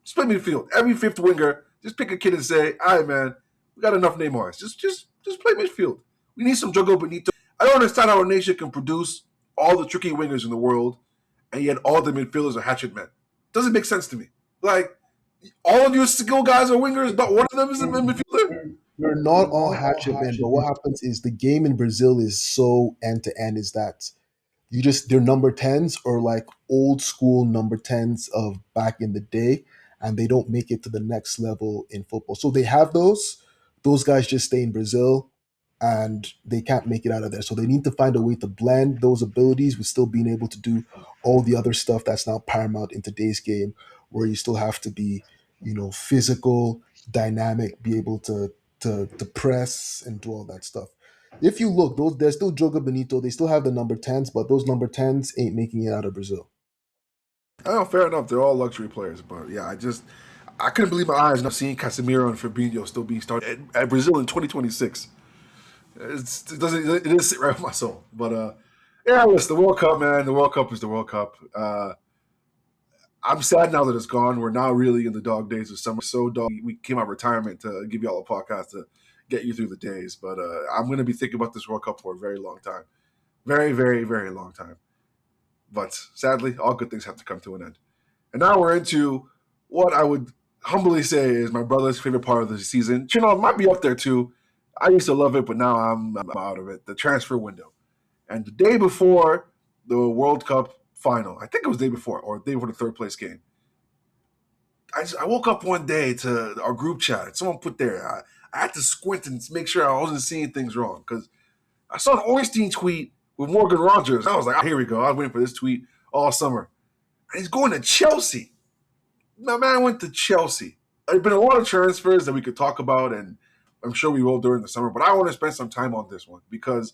[SPEAKER 1] Just play midfield. Every fifth winger, just pick a kid and say, "All right, man, we got enough Neymars. Just play midfield. We need some Jogo Benito." I don't understand how a nation can produce all the tricky wingers in the world, and yet all the midfielders are hatchet men. Doesn't make sense to me. Like all of your skill guys are wingers, but one of them is a midfielder.
[SPEAKER 2] They're not all hatchet men, but what happens is the game in Brazil is so end to end is that they're number 10s or like old school number 10s of back in the day, and they don't make it to the next level in football. So they have those guys just stay in Brazil and they can't make it out of there. So they need to find a way to blend those abilities with still being able to do all the other stuff that's now paramount in today's game, where you still have to be, physical, dynamic, be able to press and do all that stuff. If you look, those there's still Joga Benito. They still have the number 10s, but those number 10s ain't making it out of Brazil.
[SPEAKER 1] Oh, fair enough. They're all luxury players, but yeah, I couldn't believe my eyes not seeing Casemiro and Fabinho still being started at Brazil in 2026. It is sit right with my soul. But yeah, listen, the World Cup, man. The World Cup is the World Cup. I'm sad now that it's gone. We're now really in the dog days of summer. So dog, we came out of retirement to give y'all a podcast to get you through the days. But I'm going to be thinking about this World Cup for a very long time, very, very, very long time. But sadly, all good things have to come to an end. And now we're into what I would humbly say is my brother's favorite part of the season. It might be up there too. I used to love it, but now I'm out of it. The transfer window. And the day before the World Cup final, I think it was the day before, or the day before the third place game, I woke up one day to our group chat. Someone put there, I had to squint and make sure I wasn't seeing things wrong because I saw an Ornstein tweet with Morgan Rodgers. I was like, here we go. I was waiting for this tweet all summer. And he's going to Chelsea. My man went to Chelsea. There's been a lot of transfers that we could talk about, and I'm sure we will during the summer. But I want to spend some time on this one because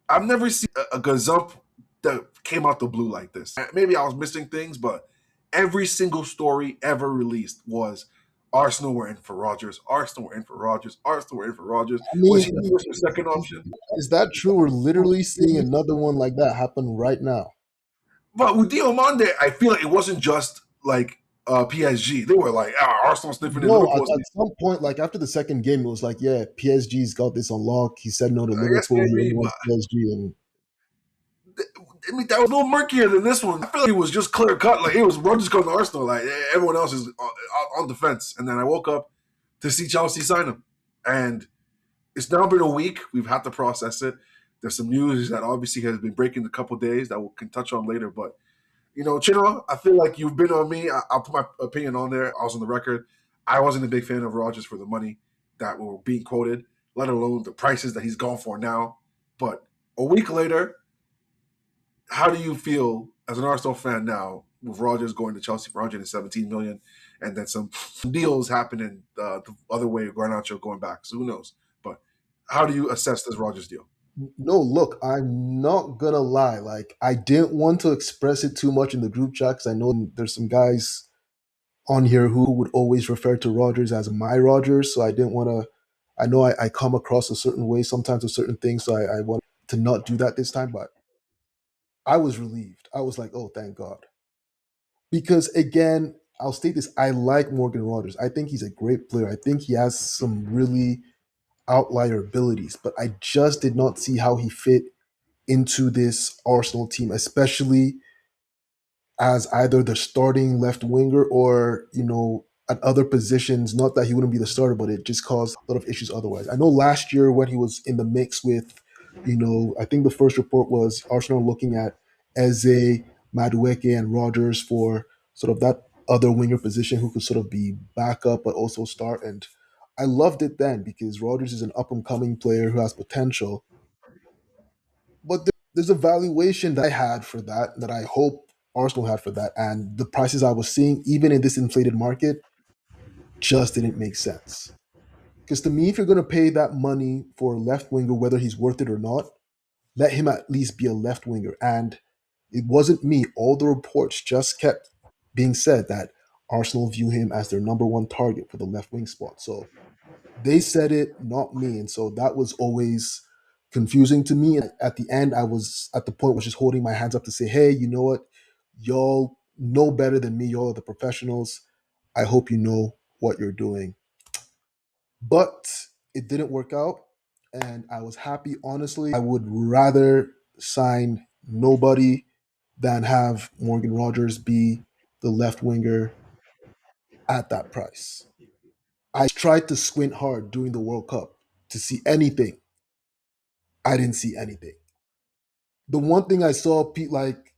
[SPEAKER 1] I've never seen a gazump that came out the blue like this. Maybe I was missing things, but every single story ever released was Arsenal were in for Rodgers. Arsenal were in for Rodgers. Arsenal were in for Rodgers.
[SPEAKER 2] I
[SPEAKER 1] Was
[SPEAKER 2] mean,
[SPEAKER 1] he the first or second option?
[SPEAKER 2] is that true? We're literally seeing another one like that happen right now.
[SPEAKER 1] But with Diomande, I feel like it wasn't just like PSG. They were like, Arsenal sniffing in
[SPEAKER 2] No,
[SPEAKER 1] Liverpool.
[SPEAKER 2] at some point, like after the second game, it was like, yeah, PSG's got this on lock. He said no to
[SPEAKER 1] I guess
[SPEAKER 2] Liverpool. He only
[SPEAKER 1] maybe, but
[SPEAKER 2] wants PSG, and
[SPEAKER 1] I mean, that was a little murkier than this one. I feel like it was just clear cut. Like it was Rodgers going to Arsenal. Like everyone else is on the fence. And then I woke up to see Chelsea sign him, and It's now been a week. We've had to process it. There's some news that obviously has been breaking a couple days that we can touch on later. But Chino, I feel like you've been on me. I'll put my opinion on there. I was on the record. I wasn't a big fan of Rodgers for the money that were being quoted, let alone the prices that he's gone for now. But a week later, how do you feel as an Arsenal fan now with Rodgers going to Chelsea for 117 million, and then some deals happening the other way, Garnacho going back? So who knows? But how do you assess this Rodgers deal?
[SPEAKER 2] No, look, I'm not gonna lie. Like, I didn't want to express it too much in the group chat because I know there's some guys on here who would always refer to Rogers as my Rogers. So I didn't want to. I know I come across a certain way sometimes with certain things, so I want to not do that this time. But I was relieved. I was like, oh, thank God, because again, I'll state this: I like Morgan Rogers. I think he's a great player. I think he has some really outlier abilities, but I just did not see how he fit into this Arsenal team, especially as either the starting left winger or, at other positions. Not that he wouldn't be the starter, but it just caused a lot of issues otherwise. I know last year when he was in the mix with, I think the first report was Arsenal looking at Eze, Madueke, and Rogers for sort of that other winger position who could sort of be backup but also start. And I loved it then because Rogers is an up and coming player who has potential. But there's a valuation that I had for that I hope Arsenal had for that. And the prices I was seeing, even in this inflated market, just didn't make sense. Because to me, if you're going to pay that money for a left winger, whether he's worth it or not, let him at least be a left winger. And it wasn't me. All the reports just kept being said that Arsenal view him as their number one target for the left wing spot. So they said it, not me. And so that was always confusing to me. And at the end, I was at the point was just holding my hands up to say, hey, you know what? Y'all know better than me. Y'all are the professionals. I hope you know what you're doing. But it didn't work out. And I was happy. Honestly, I would rather sign nobody than have Morgan Rogers be the left winger at that price. I tried to squint hard during the World Cup to see anything. I didn't see anything. The one thing I saw, Pete, like,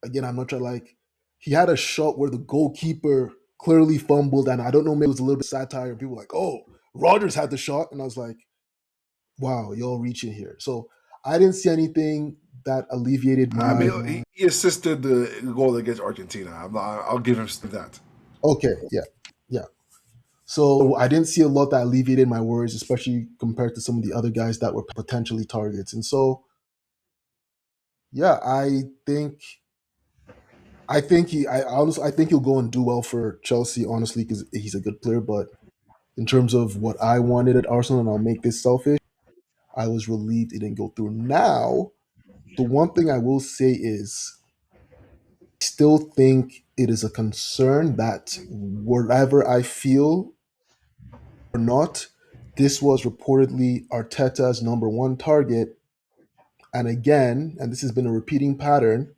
[SPEAKER 2] again, I'm not trying, like, he had a shot where the goalkeeper clearly fumbled, and I don't know, maybe it was a little bit satire, and people were like, oh, Rodgers had the shot. And I was like, wow, y'all reaching here. So I didn't see anything that alleviated
[SPEAKER 1] I
[SPEAKER 2] my.
[SPEAKER 1] mean, he assisted the goal against Argentina. I'll give him that.
[SPEAKER 2] Okay, yeah, yeah. So I didn't see a lot that alleviated my worries, especially compared to some of the other guys that were potentially targets. And so, yeah, I honestly, I think he'll go and do well for Chelsea, honestly, because he's a good player. But in terms of what I wanted at Arsenal, and I'll make this selfish, I was relieved it didn't go through. Now, the one thing I will say is, I still think it is a concern that whatever I feel or not, this was reportedly Arteta's number one target. And again, and this has been a repeating pattern,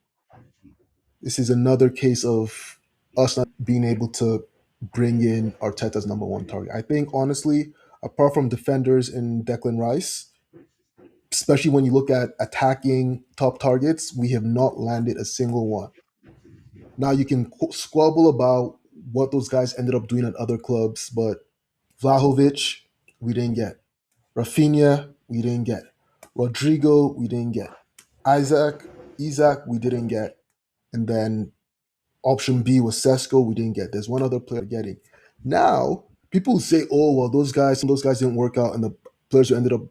[SPEAKER 2] this is another case of us not being able to bring in Arteta's number one target. I think, honestly, apart from defenders in Declan Rice, especially when you look at attacking top targets, we have not landed a single one. Now, you can squabble about what those guys ended up doing at other clubs, but Vlahovic, we didn't get. Rafinha, we didn't get. Rodrigo, we didn't get. Isaac, we didn't get. And then option B was Sesko, we didn't get. There's one other player getting. Now, people say, oh, well, those guys didn't work out, and the players who ended up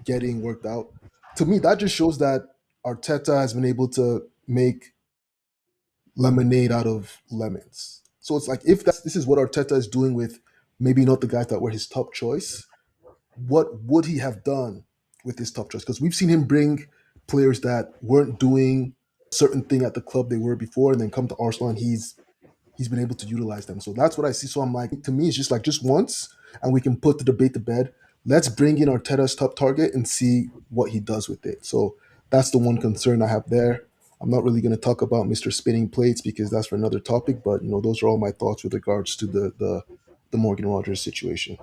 [SPEAKER 2] getting worked out. To me, that just shows that Arteta has been able to make lemonade out of lemons. So it's like, if this is what Arteta is doing with maybe not the guys that were his top choice, what would he have done with his top choice? Because we've seen him bring players that weren't doing a certain thing at the club they were before, and then come to Arsenal, and he's been able to utilize them. So that's what I see. So I'm like, to me, it's just like, just once, and we can put the debate to bed. Let's bring in Arteta's top target and see what he does with it. So that's the one concern I have there. I'm not really going to talk about Mr. Spinning Plates because that's for another topic. But those are all my thoughts with regards to the Morgan Rogers situation.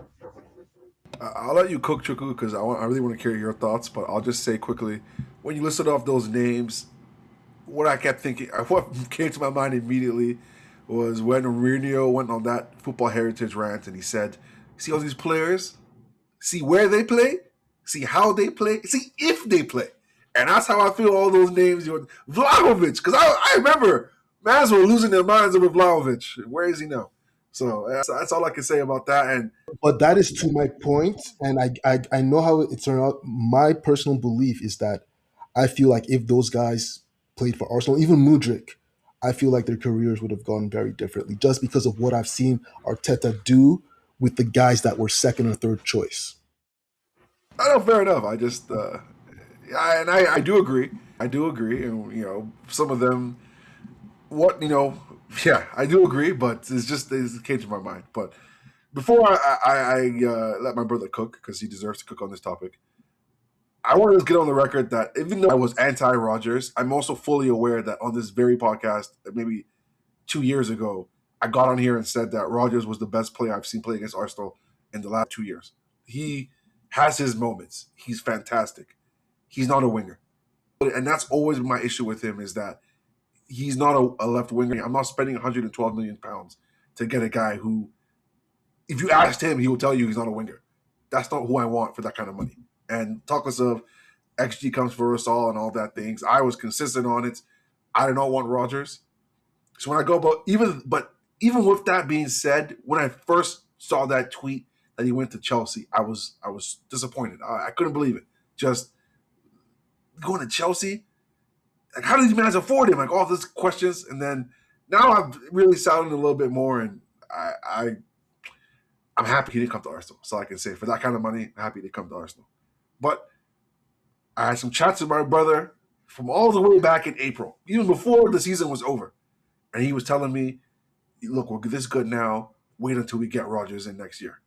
[SPEAKER 1] I'll let you cook, Chuku, because I really want to hear your thoughts. But I'll just say quickly, when you listed off those names, what I kept thinking, what came to my mind immediately was when Mourinho went on that football heritage rant and he said, "See all these players? See where they play? See how they play? See if they play." And that's how I feel all those names. Vlahovic, because I remember mans were losing their minds over Vlahovic. Where is he now? So that's all I can say about that. And
[SPEAKER 2] But that is to my point, and I know how it turned out. My personal belief is that I feel like if those guys played for Arsenal, even Mudrik, I feel like their careers would have gone very differently just because of what I've seen Arteta do with the guys that were second or third choice.
[SPEAKER 1] I know, fair enough. I just, I do agree. I do agree. And, some of them, yeah, I do agree, but it came to my mind. But before I let my brother cook, because he deserves to cook on this topic, I want to get on the record that even though I was anti Rodgers, I'm also fully aware that on this very podcast, maybe 2 years ago, I got on here and said that Rodgers was the best player I've seen play against Arsenal in the last 2 years. He has his moments. He's fantastic. He's not a winger. And that's always been my issue with him is that he's not a left winger. I'm not spending 112 million pounds to get a guy who, if you asked him, he will tell you he's not a winger. That's not who I want for that kind of money. And talk us of XG comes for us all and all that things. I was consistent on it. I do not want Rodgers. So when I go about even with that being said, when I first saw that tweet that he went to Chelsea, I was disappointed. I couldn't believe it. Just going to Chelsea, like how did these guys afford him? Like all these questions, and then now I've really sounded a little bit more, and I I'm happy he didn't come to Arsenal. So I can say for that kind of money, I'm happy he didn't come to Arsenal. But I had some chats with my brother from all the way back in April, even before the season was over, and he was telling me, "Look, we're this good now. Wait until we get Rodgers in next year."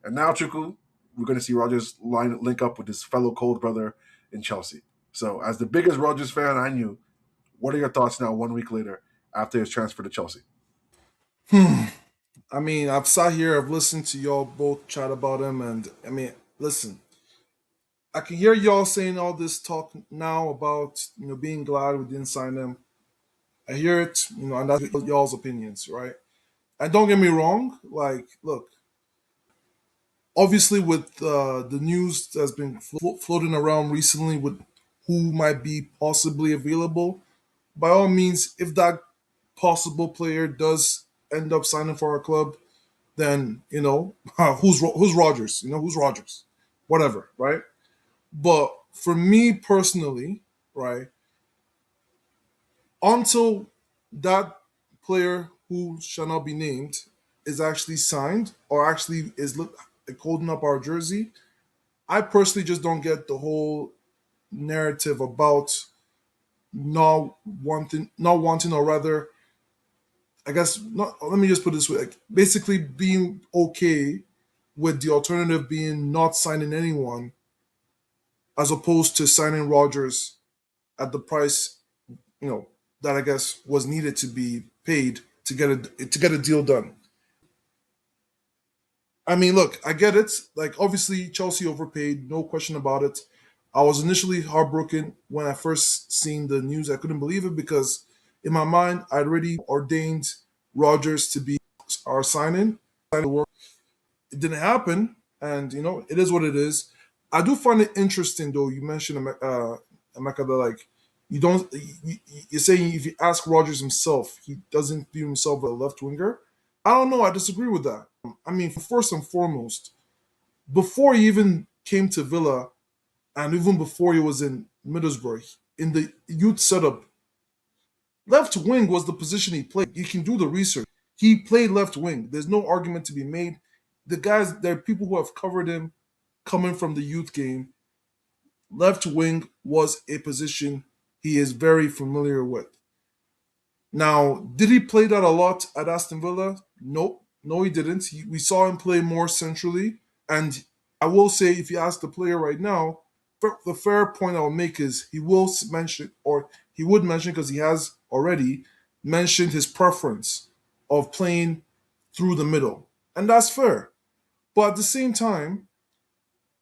[SPEAKER 1] And now, Chuku, we're going to see Rodgers link up with his fellow cold brother in Chelsea. So, as the biggest Rodgers fan I knew, what are your thoughts now, 1 week later, after his transfer to Chelsea?
[SPEAKER 3] Hmm. I mean, I've sat here, I've listened to y'all both chat about him, and I mean, listen, I can hear y'all saying all this talk now about being glad we didn't sign him. I hear it, and that's y'all's opinions, right? And don't get me wrong, like, look, obviously with the news that's been floating around recently with who might be possibly available, by all means, if that possible player does end up signing for our club, then who's Rogers? Who's Rogers? Whatever, right? But for me personally, right, until that player who shall not be named is actually signed or actually is holding up our jersey, I personally just don't get the whole narrative about not wanting, or rather, I guess not. Let me just put it this way: like, basically, being okay with the alternative being not signing anyone as opposed to signing Rogers at the price that I guess was needed to be paid to get a deal done. I mean, look, I get it. Like, obviously, Chelsea overpaid, no question about it. I was initially heartbroken when I first seen the news. I couldn't believe it because, in my mind, I'd already ordained Rogers to be our signing. It didn't happen, and it is what it is. I do find it interesting, though. You mentioned Emeka, that like you don't. You're saying if you ask Rogers himself, he doesn't view himself as a left winger. I don't know. I disagree with that. I mean, first and foremost, before he even came to Villa, and even before he was in Middlesbrough, in the youth setup, left wing was the position he played. You can do the research. He played left wing. There's no argument to be made. There are people who have covered him coming from the youth game. Left wing was a position he is very familiar with. Now, did he play that a lot at Aston Villa? Nope. No, he didn't. We saw him play more centrally. And I will say, if you ask the player right now, the fair point I'll make is he will mention, or he would mention because he has already mentioned his preference of playing through the middle. And that's fair. But at the same time,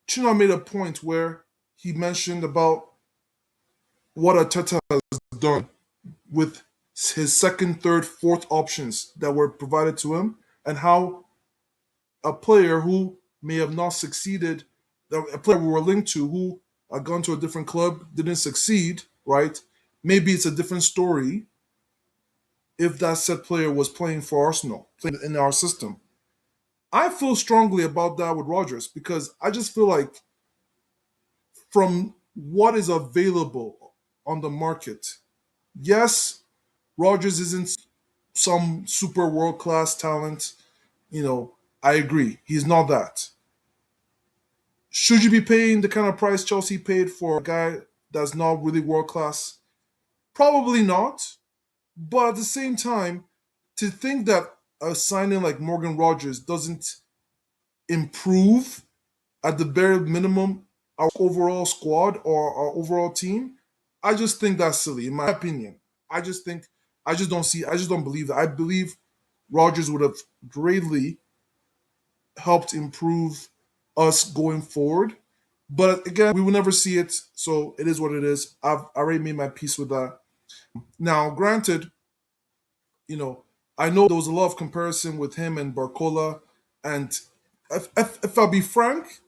[SPEAKER 3] Chino made a point where he mentioned about what Arteta has done with his second, third, fourth options that were provided to him, and how a player who may have not succeeded, a player we were linked to who had gone to a different club, didn't succeed, right? Maybe it's a different story if that said player was playing for Arsenal, playing in our system. I feel strongly about that with Rodgers because I just feel like from what is available on the market, yes, Rodgers isn't some super world class talent. You know, I agree. He's not that. Should you be paying the kind of price Chelsea paid for a guy that's not really world class? Probably not. But at the same time, to think that a signing like Morgan Rodgers doesn't improve at the bare minimum our overall squad or our overall team, I just think that's silly, in my opinion. I just think I just don't believe that. I believe Rodgers would have greatly helped improve us going forward. But again, we will never see it, so it is what it is. I've already made my peace with that. Now, granted, you know, I know there was a lot of comparison with him and Barcola, and if I'll be frank,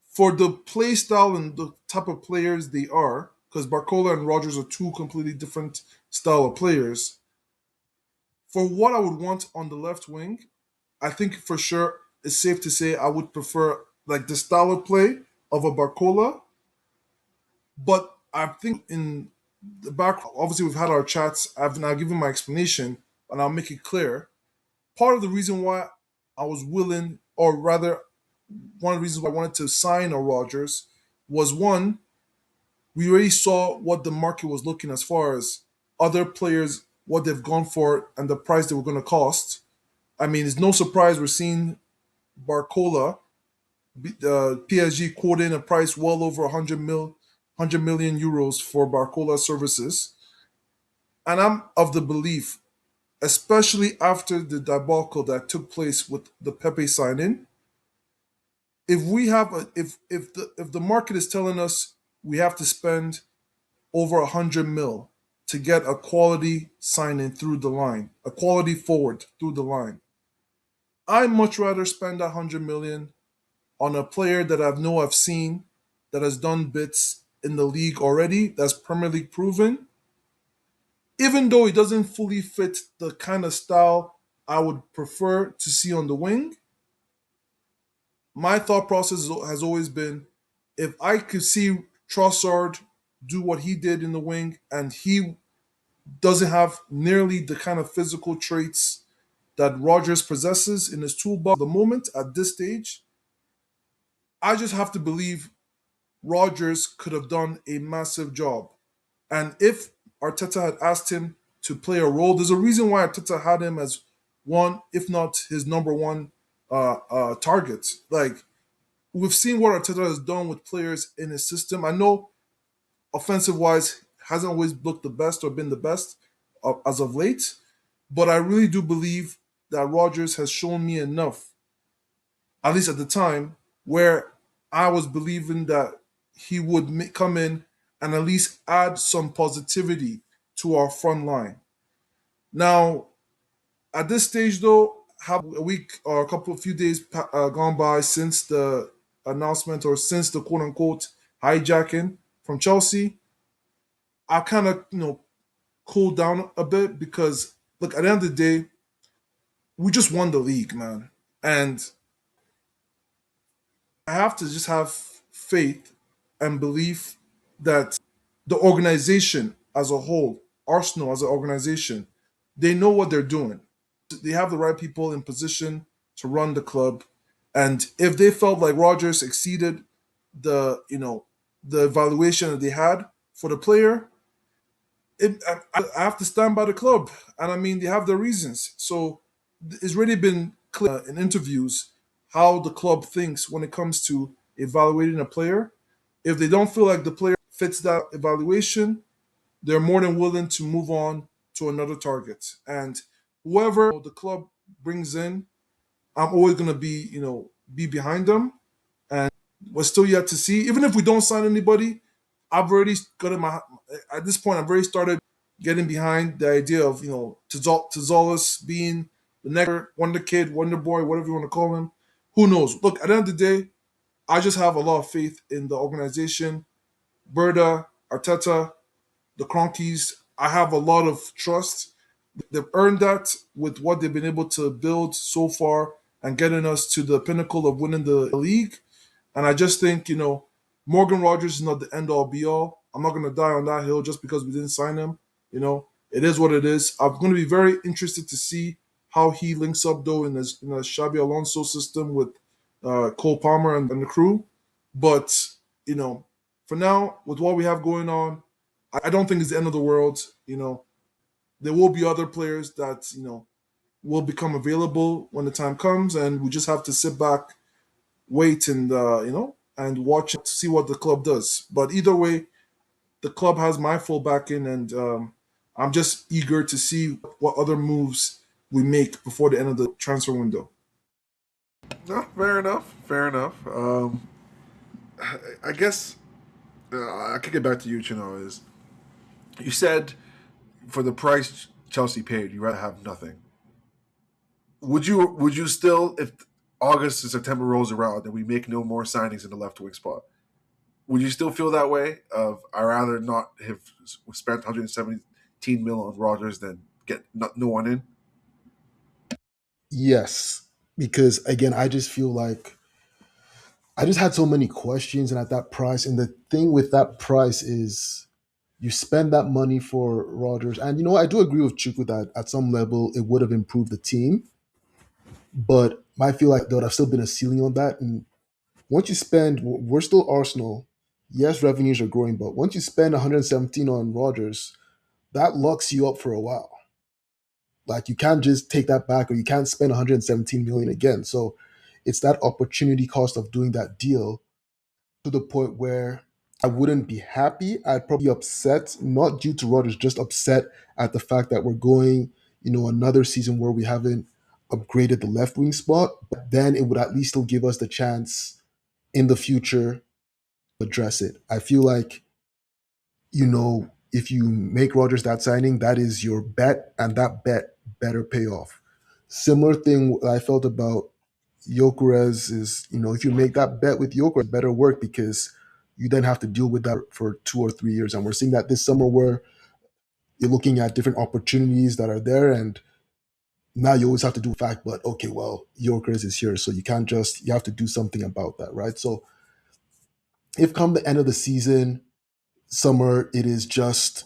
[SPEAKER 3] for the play style and the type of players they are, because Barcola and Rodgers are two completely different style of players. For what I would want on the left wing, I think for sure it's safe to say I would prefer like the style of play of a Barcola, but I think in the back, obviously we've had our chats. I've now given my explanation, and I'll make it clear. Part of the reason why I was willing, or rather, one of the reasons why I wanted to sign a Rodgers was one, we already saw what the market was looking as far as other players, what they've gone for, and the price they were going to cost. I mean, it's no surprise we're seeing Barcola, PSG quoting a price well over 100 million euros for Barcola services. And I'm of the belief, especially after the debacle that took place with the Pepe signing, if we have a, if the market is telling us we have to spend over 100 mil to get a quality signing through the line, a quality forward through the line, I much rather spend that 100 million on a player that I've seen that has done bits in the league already, that's Premier League proven, even though he doesn't fully fit the kind of style I would prefer to see on the wing. My thought process has always been, if I could see Trossard do what he did in the wing and he doesn't have nearly the kind of physical traits that Rodgers possesses in his toolbox at the moment at this stage, I just have to believe Rodgers could have done a massive job. And if Arteta had asked him to play a role, there's a reason why Arteta had him as one, if not his number one target. Like, we've seen what Arteta has done with players in his system. I know offensive wise hasn't always looked the best or been the best as of late, but I really do believe that Rodgers has shown me enough, at least at the time, where I was believing that he would come in and at least add some positivity to our front line. Now, at this stage, though, have a week or a couple of few days gone by since the announcement or since the quote unquote hijacking from Chelsea, I kind of cooled down a bit because look, at the end of the day, we just won the league, man, and I have to just have faith and belief that the organization as a whole, Arsenal as an organization, they know what they're doing. They have the right people in position to run the club. And if they felt like Rodgers exceeded the evaluation that they had for the player, I have to stand by the club. And I mean, they have their reasons. So it's really been clear in interviews how the club thinks when it comes to evaluating a player. If they don't feel like the player fits that evaluation, they're more than willing to move on to another target. And whoever the club brings in, I'm always gonna be behind them. And We're still yet to see. Even if we don't sign anybody, I've already got in my at this point. I've already started getting behind the idea of Tazolas being the next Wonder Kid, Wonder Boy, whatever you want to call him. Who knows? Look, at the end of the day, I just have a lot of faith in the organization. Berta, Arteta, the Cronkies. I have a lot of trust. They've earned that with what they've been able to build so far and getting us to the pinnacle of winning the league. And I just think, Morgan Rodgers is not the end all be all. I'm not going to die on that hill just because we didn't sign him. It is what it is. I'm going to be very interested to see how he links up, though, in a Xabi Alonso system with Cole Palmer and the crew. But, you know, for now, with what we have going on, I don't think it's the end of the world. There will be other players that, will become available when the time comes, and we just have to sit back, wait, and watch to see what the club does. But either way, the club has my full backing, and I'm just eager to see what other moves we make before the end of the transfer window.
[SPEAKER 1] No, fair enough. Fair enough. I guess I could get back to you, Chino. Is you said for the price Chelsea paid, you'd rather have nothing. Would you still, if August and September rolls around and we make no more signings in the left wing spot, would you still feel that way? Of I rather not have spent 117 mil on Rodgers than get no one in.
[SPEAKER 2] Yes, because again, I just feel like I just had so many questions, and at that price, and the thing with that price is you spend that money for Rodgers, and I do agree with Chuku that at some level it would have improved the team, but I feel like there would have still been a ceiling on that. And once you spend, we're still Arsenal. Yes, revenues are growing, but once you spend 117 on Rodgers, that locks you up for a while. Like you can't just take that back, or you can't spend 117 million again. So it's that opportunity cost of doing that deal to the point where I wouldn't be happy. I'd probably be upset, not due to Rodgers, just upset at the fact that we're going, another season where we haven't upgraded the left wing spot. But then it would at least still give us the chance in the future to address it. I feel like, if you make Rodgers that signing, that is your bet, and that bet better pay off. Similar thing I felt about Gyökeres is, if you make that bet with Gyökeres, better work because you then have to deal with that for 2 or 3 years. And we're seeing that this summer where you're looking at different opportunities that are there, and now you always have to do fact, but okay, well, Gyökeres is here, so you have to do something about that, right? So if come the end of the season, summer, it is just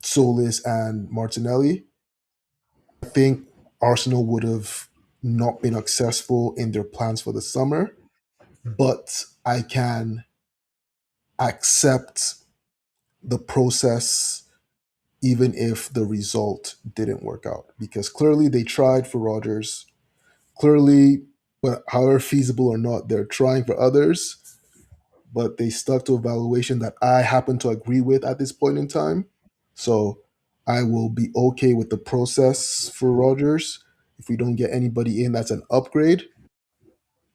[SPEAKER 2] Solis and Martinelli, I think Arsenal would have not been successful in their plans for the summer, but I can accept the process even if the result didn't work out because clearly they tried for Rodgers. Clearly, but however feasible or not, they're trying for others, but they stuck to a valuation that I happen to agree with at this point in time. So I will be okay with the process for Rodgers. If we don't get anybody in that's an upgrade,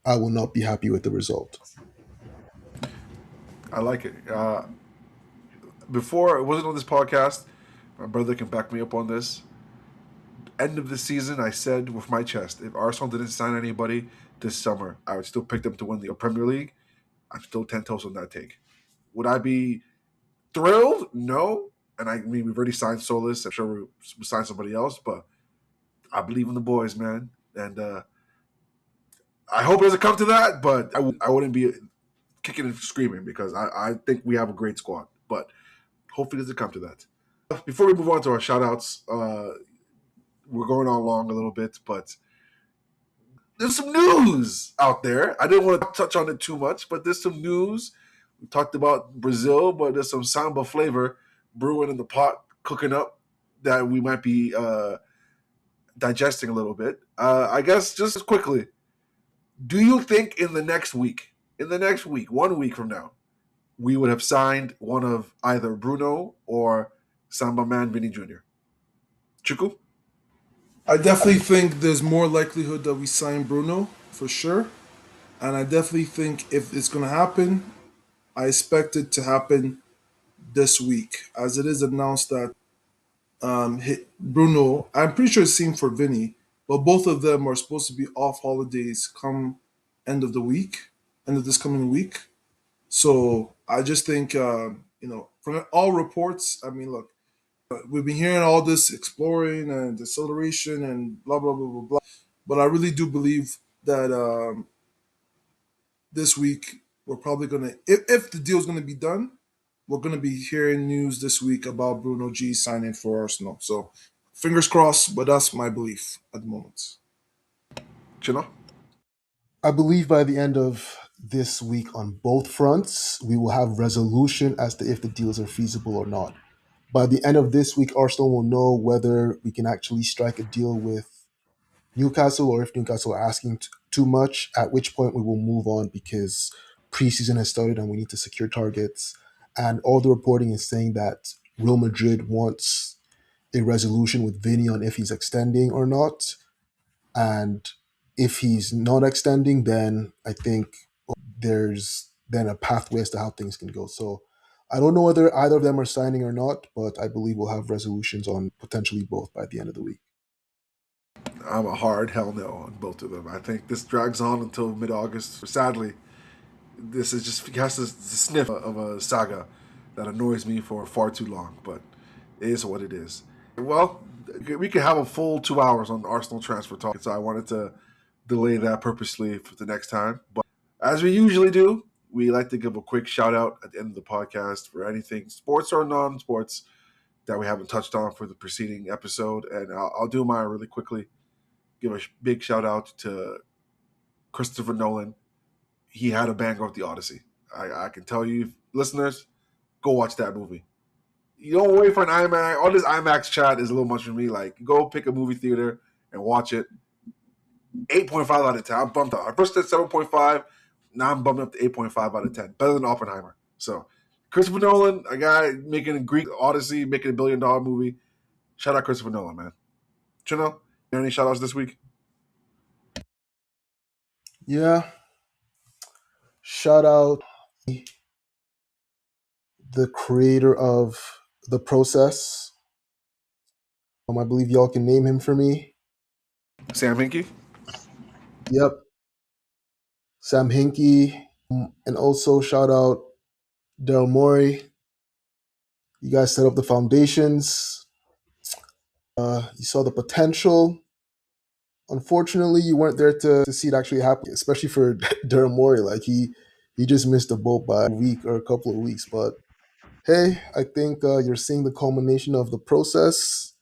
[SPEAKER 2] I will not be happy with the result.
[SPEAKER 1] I like it. Before it wasn't on this podcast. My brother can back me up on this. End of the season, I said with my chest, if Arsenal didn't sign anybody this summer, I would still pick them to win the Premier League. I'm still 10 toes on that take. Would I be thrilled? No. And I mean, we've already signed Solis. I'm sure we'll sign somebody else, but I believe in the boys, man. And I hope it doesn't come to that, but I wouldn't be kicking and screaming because I think we have a great squad. But hopefully it doesn't come to that. Before we move on to our shout outs, we're going on long a little bit, but there's some news out there. I didn't want to touch on it too much, but there's some news. We talked about Brazil, but there's some samba flavor brewing in the pot, cooking up that we might be digesting a little bit. I guess just quickly, do you think in the next week, 1 week from now, we would have signed one of either Bruno or Samba Man Vinny Jr.? Chuku?
[SPEAKER 3] I definitely think there's more likelihood that we sign Bruno for sure. And I definitely think if it's going to happen, I expect it to happen this week, as it is announced that Bruno, I'm pretty sure it's same for Vinny, but both of them are supposed to be off holidays come end of the week, end of this coming week. So I just think, from all reports, I mean, look, we've been hearing all this exploring and acceleration and blah, blah, blah, blah, blah. But I really do believe that this week we're probably going to, if the deal's going to be done, we're going to be hearing news this week about Bruno G signing for Arsenal. So fingers crossed, but that's my belief at the moment.
[SPEAKER 1] Chino?
[SPEAKER 2] I believe by the end of this week on both fronts, we will have resolution as to if the deals are feasible or not. By the end of this week, Arsenal will know whether we can actually strike a deal with Newcastle or if Newcastle are asking too much, at which point we will move on because preseason has started and we need to secure targets. And all the reporting is saying that Real Madrid wants a resolution with Vinny on if he's extending or not. And if he's not extending, then I think there's then a pathway as to how things can go. So I don't know whether either of them are signing or not, but I believe we'll have resolutions on potentially both by the end of the week.
[SPEAKER 1] I'm a hard hell no on both of them. I think this drags on until mid August. Sadly, this is just has the sniff of a saga that annoys me for far too long, but it is what it is. Well, we could have a full 2 hours on Arsenal transfer talk, so I wanted to delay that purposely for the next time. But as we usually do, we like to give a quick shout out at the end of the podcast for anything sports or non sports that we haven't touched on for the preceding episode. And I'll do mine really quickly. Give a big shout out to Christopher Nolan. He had a banger with the Odyssey. I can tell you, listeners, go watch that movie. You don't wait for an IMAX. All this IMAX chat is a little much for me. Like, go pick a movie theater and watch it. 8.5 out of 10. I'm bumped up. I first said 7.5. Now I'm bumping up to 8.5 out of 10. Better than Oppenheimer. So, Christopher Nolan, a guy making a Greek Odyssey, making $1 billion movie. Shout out Christopher Nolan, man. Chino, any shout outs this week?
[SPEAKER 2] Yeah, shout out the creator of The Process. I believe y'all can name him for me.
[SPEAKER 1] Sam Hinkie?
[SPEAKER 2] Yep, Sam Hinkie. And also shout out Daryl Morey. You guys set up the foundations. You saw the potential. Unfortunately, you weren't there to see it actually happen, especially for Daryl Morey. Like he just missed the boat by a week or a couple of weeks. But hey, I think you're seeing the culmination of the process.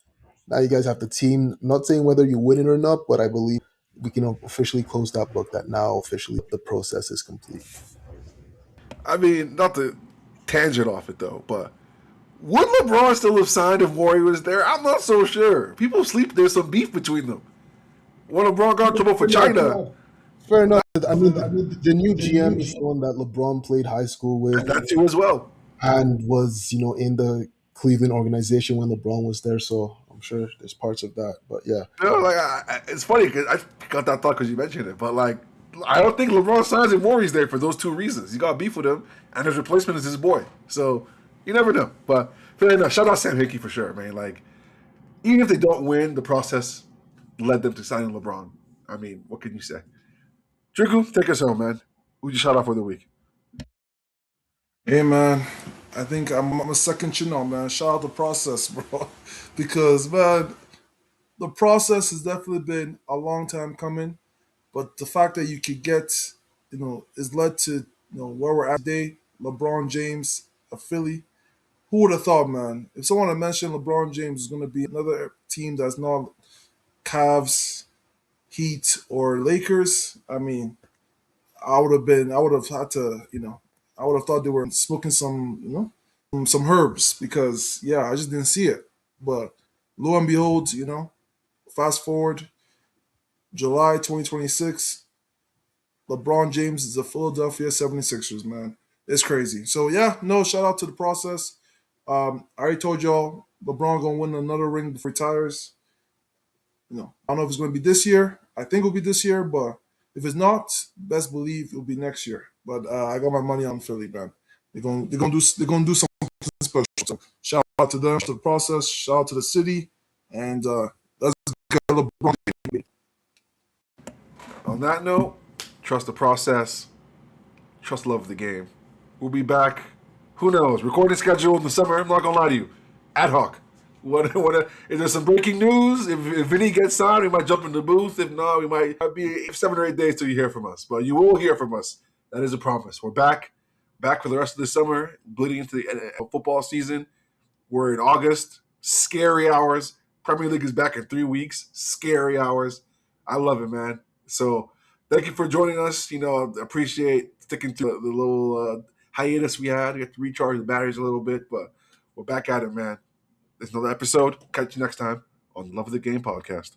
[SPEAKER 2] Now you guys have the team. Not saying whether you win it or not, but I believe we can officially close that book that now officially the process is complete.
[SPEAKER 1] I mean, not to tangent off it though, but would LeBron still have signed if Morey was there? I'm not so sure. People sleep. There's some beef between them. When LeBron got in trouble for China,
[SPEAKER 2] Fair enough. I mean, the new GM is someone that LeBron played high school with
[SPEAKER 1] that too as well.
[SPEAKER 2] and was, in the Cleveland organization when LeBron was there. So I'm sure there's parts of that. But yeah,
[SPEAKER 1] Like it's funny because I got that thought because you mentioned it, but like I don't think LeBron signs if Morey's there for those two reasons. He got beef with him, and his replacement is his boy. So you never know. But fair enough. Shout out Sam Hickey for sure, man. Like even if they don't win, the process led them to signing LeBron. I mean, what can you say? Driku, take us home, man. Who'd you shout out for the week?
[SPEAKER 3] Hey, man, I think I'm a second Chino, man. Shout out the process, bro. Because, man, the process has definitely been a long time coming. But the fact that you could get, is led to, where we're at today. LeBron James, a Philly. Who would have thought, man? If someone had mentioned LeBron James is going to be another team that's not Cavs, Heat, or Lakers, I mean, I would have had to, I would have thought they were smoking some, some herbs because, yeah, I just didn't see it. But lo and behold, fast forward July 2026, LeBron James is the Philadelphia 76ers, man. It's crazy. So, yeah, no, shout out to the process. I already told y'all LeBron gonna win another ring before he retires. I don't know if it's gonna be this year. I think it'll be this year, but If it's not, best believe it'll be next year. But I got my money on Philly, man. They're gonna do something special. So shout out to them, to the process. Shout out to the city, and let's get LeBron.
[SPEAKER 1] On that note, trust the process, trust love of the game. We'll be back. Who knows? Recording schedule in the summer. I'm not gonna lie to you. Ad hoc. If there's some breaking news, if Vinny gets signed, we might jump in the booth. If not, we might be 7 or 8 days till you hear from us. But you will hear from us. That is a promise. We're back for the rest of the summer, bleeding into the football season. We're in August. Scary hours. Premier League is back in 3 weeks. Scary hours. I love it, man. So thank you for joining us. Appreciate sticking through the little hiatus we had. We have to recharge the batteries a little bit, but we're back at it, man. There's another episode. Catch you next time on Love of the Game podcast.